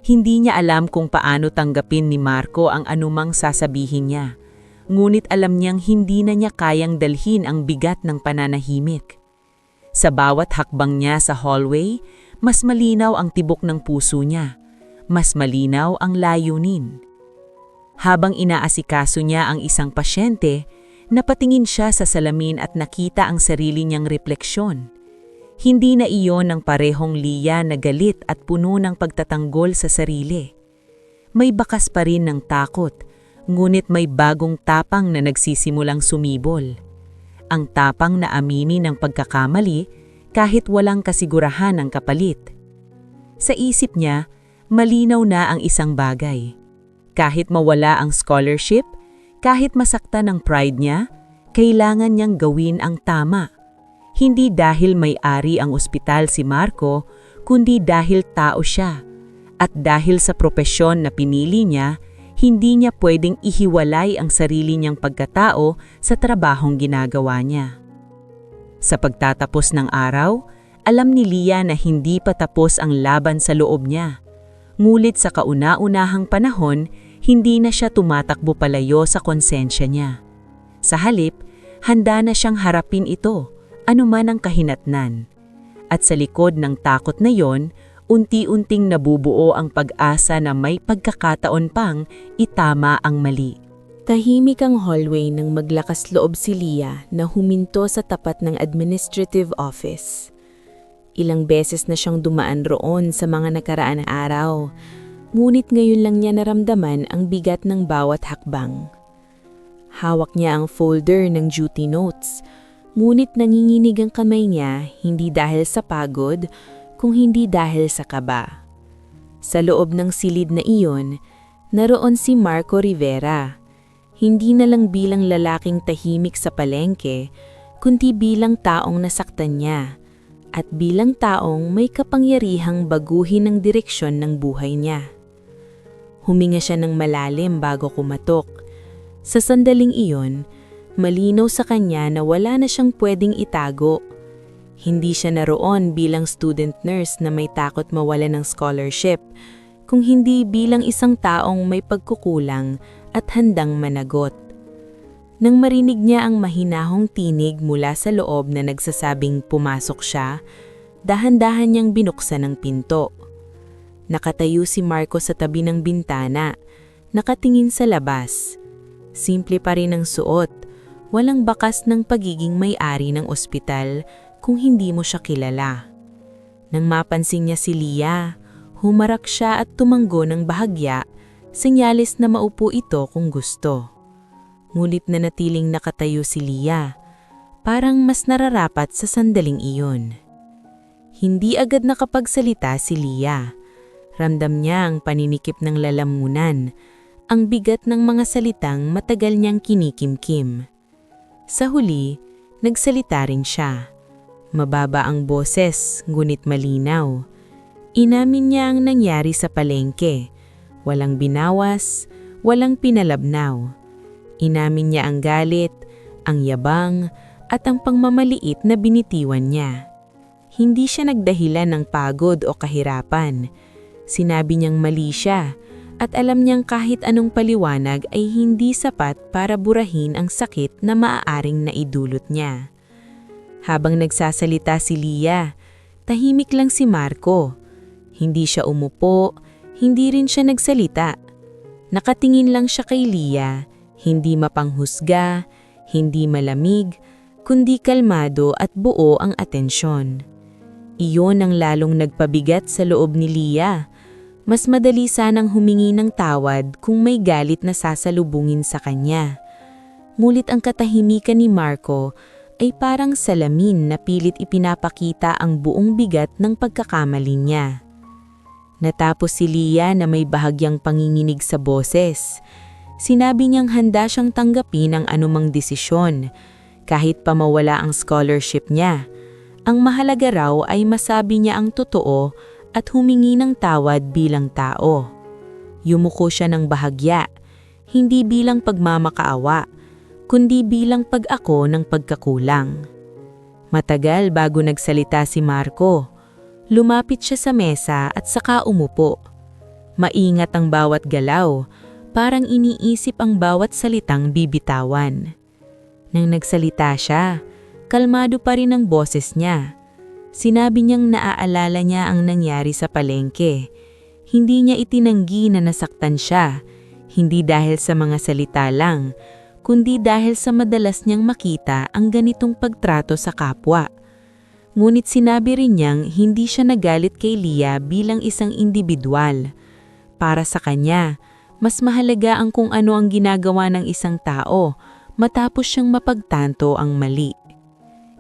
Speaker 3: Hindi niya alam kung paano tanggapin ni Marco ang anumang sasabihin niya. Ngunit alam niyang hindi na niya kayang dalhin ang bigat ng pananahimik. Sa bawat hakbang niya sa hallway, mas malinaw ang tibok ng puso niya. Mas malinaw ang layunin. Habang inaasikaso niya ang isang pasyente, napatingin siya sa salamin at nakita ang sarili niyang refleksyon. Hindi na iyon ang parehong Leah na galit at puno ng pagtatanggol sa sarili. May bakas pa rin ng takot, ngunit may bagong tapang na nagsisimulang sumibol. Ang tapang na aminin ng pagkakamali kahit walang kasigurahan ng kapalit. Sa isip niya, malinaw na ang isang bagay. Kahit mawala ang scholarship, kahit masaktan ang pride niya, kailangan niyang gawin ang tama. Hindi dahil may-ari ang ospital si Marco, kundi dahil tao siya. At dahil sa propesyon na pinili niya, hindi niya pwedeng ihiwalay ang sarili niyang pagkatao sa trabahong ginagawa niya. Sa pagtatapos ng araw, alam ni Leah na hindi pa tapos ang laban sa loob niya. Ngulit sa kauna-unahang panahon, hindi na siya tumatakbo palayo sa konsensya niya. Sa halip, handa na siyang harapin ito, anuman ang kahinatnan. At sa likod ng takot na yon, unti-unting nabubuo ang pag-asa na may pagkakataon pang itama ang mali.
Speaker 1: Tahimik ang hallway nang maglakas loob si Leah na huminto sa tapat ng administrative office. Ilang beses na siyang dumaan roon sa mga nakaraan na araw, ngunit ngayon lang niya naramdaman ang bigat ng bawat hakbang. Hawak niya ang folder ng duty notes, ngunit nanginginig ang kamay niya hindi dahil sa pagod, kung hindi dahil sa kaba. Sa loob ng silid na iyon, naroon si Marco Rivera. Hindi na lang bilang lalaking tahimik sa palengke, kundi bilang taong nasaktan niya, at bilang taong may kapangyarihang baguhin ang direksyon ng buhay niya. Huminga siya ng malalim bago kumatok. Sa sandaling iyon, malinaw sa kanya na wala na siyang pwedeng itago. Hindi siya naroon bilang student nurse na may takot mawalan ng scholarship, kung hindi bilang isang taong may pagkukulang at handang managot. Nang marinig niya ang mahinahong tinig mula sa loob na nagsasabing pumasok siya, dahan-dahan niyang binuksan ang pinto. Nakatayo si Marco sa tabi ng bintana, nakatingin sa labas. Simple pa rin ang suot, walang bakas ng pagiging may-ari ng ospital kung hindi mo siya kilala. Nang mapansin niya si Leah, humarap siya at tumanggo ng bahagya, senyales na maupo ito kung gusto. Ngunit nanatiling nakatayo si Leah, parang mas nararapat sa sandaling iyon. Hindi agad nakapagsalita si Leah. Ramdam niya ang paninikip ng lalamunan, ang bigat ng mga salitang matagal niyang kinikimkim. Sa huli, nagsalita rin siya. Mababa ang boses, ngunit malinaw. Inamin niya ang nangyari sa palengke. Walang binawas, walang pinalabnaw. Inamin niya ang galit, ang yabang, at ang pangmamaliit na binitiwan niya. Hindi siya nagdahilan ng pagod o kahirapan. Sinabi niyang mali siya, at alam niyang kahit anong paliwanag ay hindi sapat para burahin ang sakit na maaaring naidulot niya. Habang nagsasalita si Leah, tahimik lang si Marco. Hindi siya umupo, hindi rin siya nagsalita. Nakatingin lang siya kay Leah, hindi mapanghusga, hindi malamig, kundi kalmado at buo ang atensyon. Iyon ang lalong nagpabigat sa loob ni Leah. Mas madali sanang humingi ng tawad kung may galit na sasalubungin sa kanya. Ngunit ang katahimikan ni Marco ay parang salamin na pilit ipinapakita ang buong bigat ng pagkakamali niya. Natapos si Leah na may bahagyang panginginig sa boses. Sinabi niyang handa siyang tanggapin ang anumang desisyon, kahit pa mawala ang scholarship niya. Ang mahalaga raw ay masabi niya ang totoo at humingi ng tawad bilang tao. Yumuko siya ng bahagya, hindi bilang pagmamakaawa, kundi bilang pag-ako ng pagkakulang. Matagal bago nagsalita si Marco. Lumapit siya sa mesa at saka umupo. Maingat ang bawat galaw, parang iniisip ang bawat salitang bibitawan. Nang nagsalita siya, kalmado pa rin ang boses niya. Sinabi niyang naaalala niya ang nangyari sa palengke. Hindi niya itinanggi na nasaktan siya, hindi dahil sa mga salita lang, kundi dahil sa madalas niyang makita ang ganitong pagtrato sa kapwa. Ngunit sinabi rin niyang hindi siya nagalit kay Leah bilang isang individual. Para sa kanya, mas mahalaga ang kung ano ang ginagawa ng isang tao matapos siyang mapagtanto ang mali.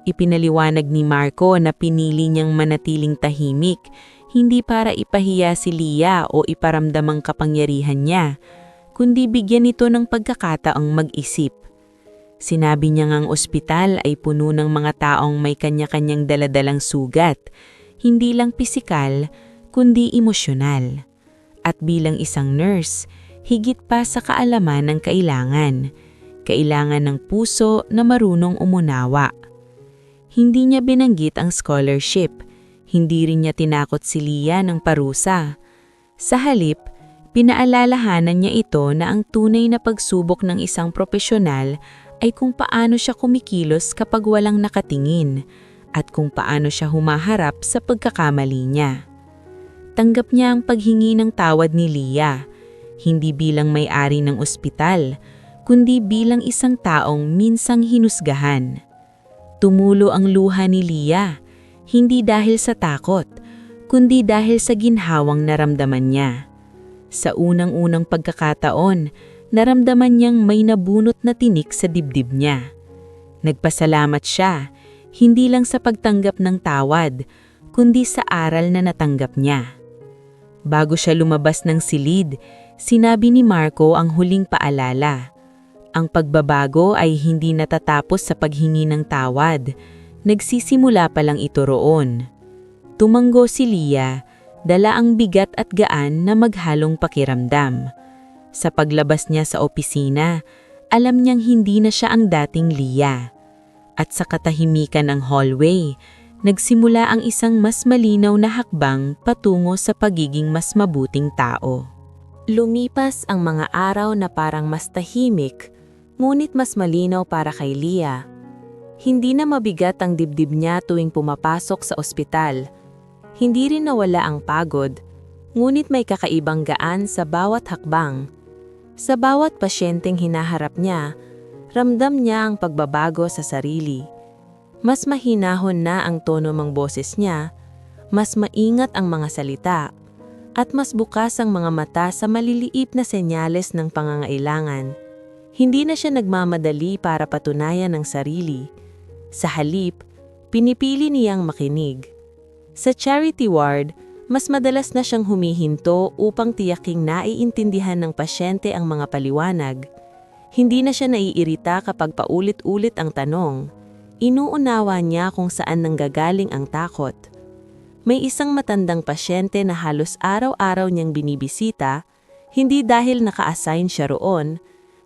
Speaker 1: Ipinaliwanag ni Marco na pinili niyang manatiling tahimik, hindi para ipahiya si Leah o iparamdam ang kapangyarihan niya, kundi bigyan ito ng pagkakataong mag-isip. Sinabi niya ang ospital ay puno ng mga taong may kanya-kanyang daladalang sugat, hindi lang pisikal, kundi emosyonal. At bilang isang nurse, higit pa sa kaalaman ng kailangan ng puso na marunong umunawa. Hindi niya binanggit ang scholarship, hindi rin niya tinakot si Leah ng parusa. Sa halip, pinaalalahanan niya ito na ang tunay na pagsubok ng isang profesional ay kung paano siya kumikilos kapag walang nakatingin at kung paano siya humaharap sa pagkakamali niya. Tanggap niya ang paghingi ng tawad ni Leah, hindi bilang may-ari ng ospital, kundi bilang isang taong minsang hinusgahan. Tumulo ang luha ni Leah, hindi dahil sa takot, kundi dahil sa ginhawang naramdaman niya. Sa unang-unang pagkakataon, naramdaman niyang may nabunot na tinik sa dibdib niya. Nagpasalamat siya, hindi lang sa pagtanggap ng tawad, kundi sa aral na natanggap niya. Bago siya lumabas ng silid, sinabi ni Marco ang huling paalala. Ang pagbabago ay hindi natatapos sa paghingi ng tawad, nagsisimula pa lang ito roon. Tumanggo si Leah, dala ang bigat at gaan na maghalong pakiramdam. Sa paglabas niya sa opisina, alam niyang hindi na siya ang dating Leah. At sa katahimikan ng hallway, nagsimula ang isang mas malinaw na hakbang patungo sa pagiging mas mabuting tao. Lumipas ang mga araw na parang mas tahimik, ngunit mas malinaw para kay Leah. Hindi na mabigat ang dibdib niya tuwing pumapasok sa ospital. Hindi rin nawala ang pagod, ngunit may kakaibang gaan sa bawat hakbang. Sa bawat pasyenteng hinaharap niya, ramdam niya ang pagbabago sa sarili. Mas mahinahon na ang tono ng boses niya, mas maingat ang mga salita, at mas bukas ang mga mata sa maliliit na senyales ng pangangailangan. Hindi na siya nagmamadali para patunayan ang sarili. Sa halip, pinipili niyang makinig. Sa charity ward, mas madalas na siyang humihinto upang tiyaking naiintindihan ng pasyente ang mga paliwanag. Hindi na siya naiirita kapag paulit-ulit ang tanong. Inuunawa niya kung saan nanggagaling ang takot. May isang matandang pasyente na halos araw-araw niyang binibisita, hindi dahil naka-assign siya roon,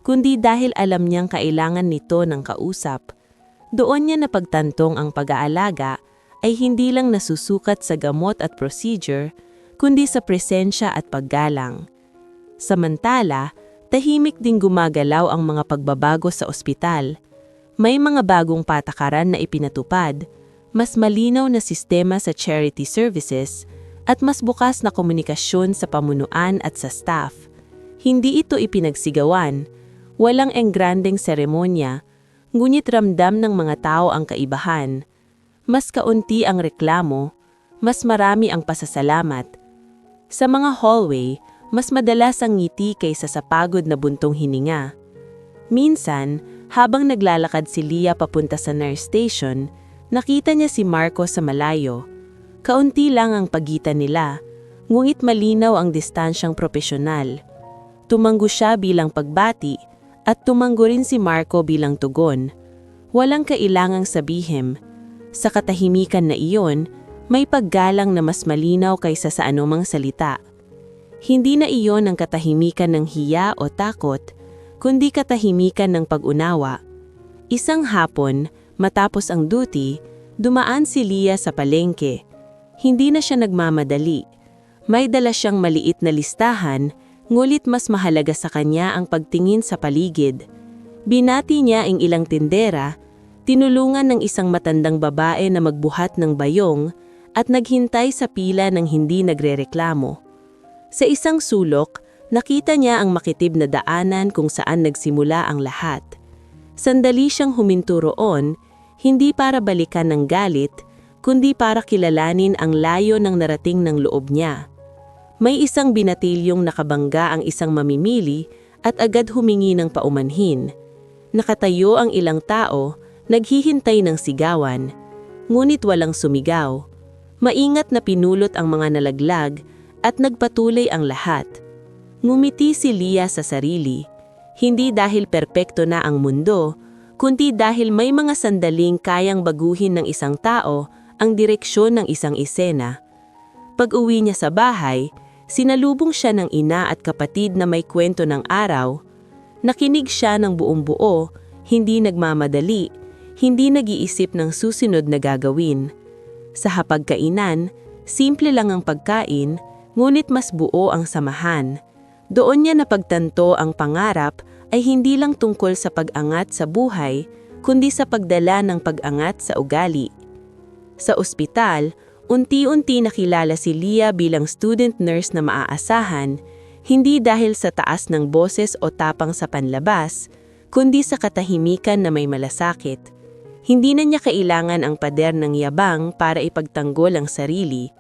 Speaker 1: kundi dahil alam niyang kailangan nito ng kausap. Doon niya napagtantong ang pag-aalaga ay hindi lang nasusukat sa gamot at procedure, kundi sa presensya at paggalang. Samantala, tahimik ding gumagalaw ang mga pagbabago sa ospital. May mga bagong patakaran na ipinatupad, mas malinaw na sistema sa charity services, at mas bukas na komunikasyon sa pamunuan at sa staff. Hindi ito ipinagsigawan, walang engrandeng seremonya, ngunit ramdam ng mga tao ang kaibahan. Mas kaunti ang reklamo, mas marami ang pasasalamat. Sa mga hallway, mas madalas ang ngiti kaysa sa pagod na buntong hininga. Minsan, habang naglalakad si Leah papunta sa nurse station, nakita niya si Marco sa malayo. Kaunti lang ang pagitan nila, ngunit malinaw ang distansyang propesyonal. Tumanggo siya bilang pagbati, at tumanggo rin si Marco bilang tugon. Walang kailangang sabihin. Sa katahimikan na iyon, may paggalang na mas malinaw kaysa sa anumang salita. Hindi na iyon ang katahimikan ng hiya o takot, kundi katahimikan ng pag-unawa. Isang hapon, matapos ang duty, dumaan si Leah sa palengke. Hindi na siya nagmamadali. May dala siyang maliit na listahan, ngulit mas mahalaga sa kanya ang pagtingin sa paligid. Binati niya ang ilang tindera, tinulungan ng isang matandang babae na magbuhat ng bayong, at naghintay sa pila ng hindi nagrereklamo. Sa isang sulok, nakita niya ang makitib na daanan kung saan nagsimula ang lahat. Sandali siyang huminto roon, hindi para balikan ng galit, kundi para kilalanin ang layo ng narating ng loob niya. May isang binatilyong nakabangga ang isang mamimili at agad humingi ng paumanhin. Nakatayo ang ilang tao, naghihintay ng sigawan, ngunit walang sumigaw. Maingat na pinulot ang mga nalaglag at nagpatuloy ang lahat. Ngumiti si Leah sa sarili, hindi dahil perpekto na ang mundo, kundi dahil may mga sandaling kayang baguhin ng isang tao ang direksyon ng isang eksena. Pag-uwi niya sa bahay, sinalubong siya ng ina at kapatid na may kwento ng araw. Nakinig siya ng buong buo, hindi nagmamadali, hindi nag-iisip ng susunod na gagawin. Sa hapagkainan, simple lang ang pagkain, ngunit mas buo ang samahan. Doon niya napagtanto ang pangarap ay hindi lang tungkol sa pag-angat sa buhay, kundi sa pagdala ng pag-angat sa ugali. Sa ospital, unti-unti nakilala si Leah bilang student nurse na maaasahan, hindi dahil sa taas ng boses o tapang sa panlabas, kundi sa katahimikan na may malasakit. Hindi na niya kailangan ang pader ng yabang para ipagtanggol ang sarili.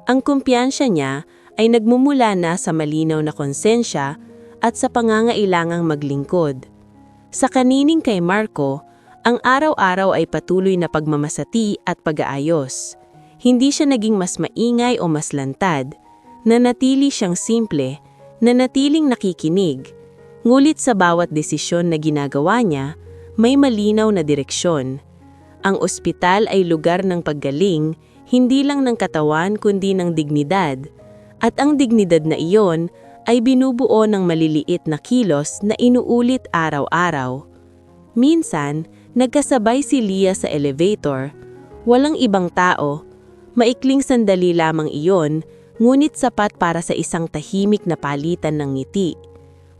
Speaker 1: Ang kumpiyansya niya ay nagmumula na sa malinaw na konsensya at sa pangangailangang maglingkod. Sa kanining kay Marco, ang araw-araw ay patuloy na pagmamasati at pag-aayos. Hindi siya naging mas maingay o mas lantad, nanatili siyang simple, nanatiling nakikinig. Ngulit sa bawat desisyon na ginagawa niya, may malinaw na direksyon. Ang ospital ay lugar ng paggaling, hindi lang ng katawan kundi ng dignidad. At ang dignidad na iyon ay binubuo ng maliliit na kilos na inuulit araw-araw. Minsan, nagkasabay si Leah sa elevator. Walang ibang tao. Maikling sandali lamang iyon, ngunit sapat para sa isang tahimik na palitan ng ngiti.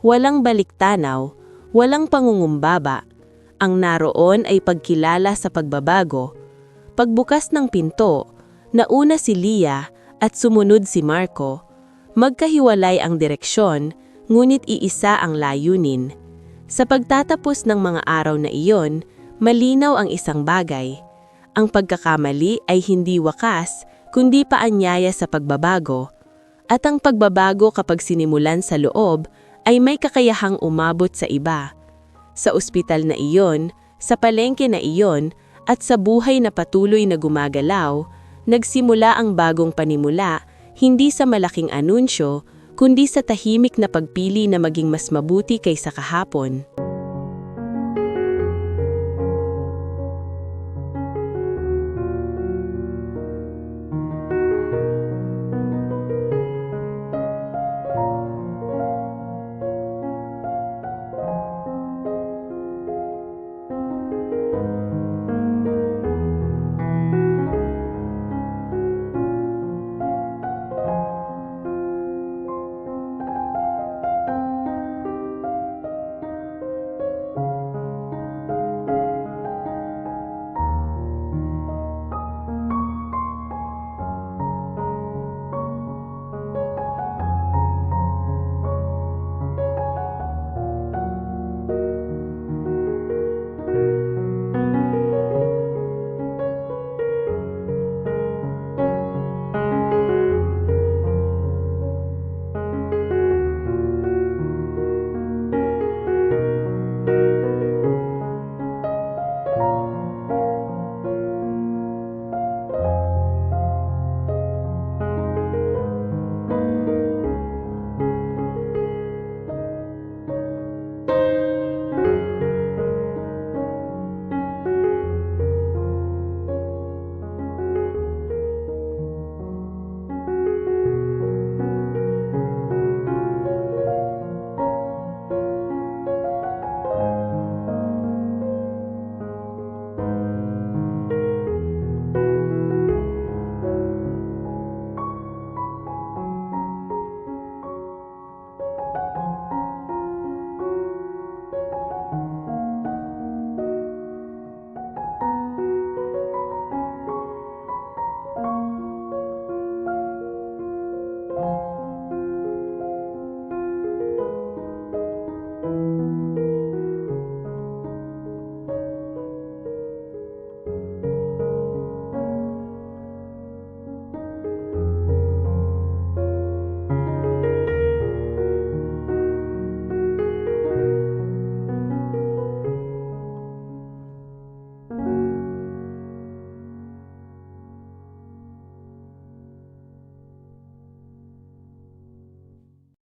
Speaker 1: Walang baliktanaw,
Speaker 2: walang pangungumbaba. Ang naroon ay pagkilala sa pagbabago. Pagbukas ng pinto, nauna si Leah at sumunod si Marco. Magkahiwalay ang direksyon, ngunit iisa ang layunin. Sa pagtatapos ng mga araw na iyon, malinaw ang isang bagay. Ang pagkakamali ay hindi wakas, kundi paanyaya sa pagbabago. At ang pagbabago kapag sinimulan sa loob ay may kakayahang umabot sa iba. Sa ospital na iyon, sa palengke na iyon, at sa buhay na patuloy na gumagalaw, nagsimula ang bagong panimula, hindi sa malaking anunsyo, kundi sa tahimik na pagpili na maging mas mabuti kaysa kahapon.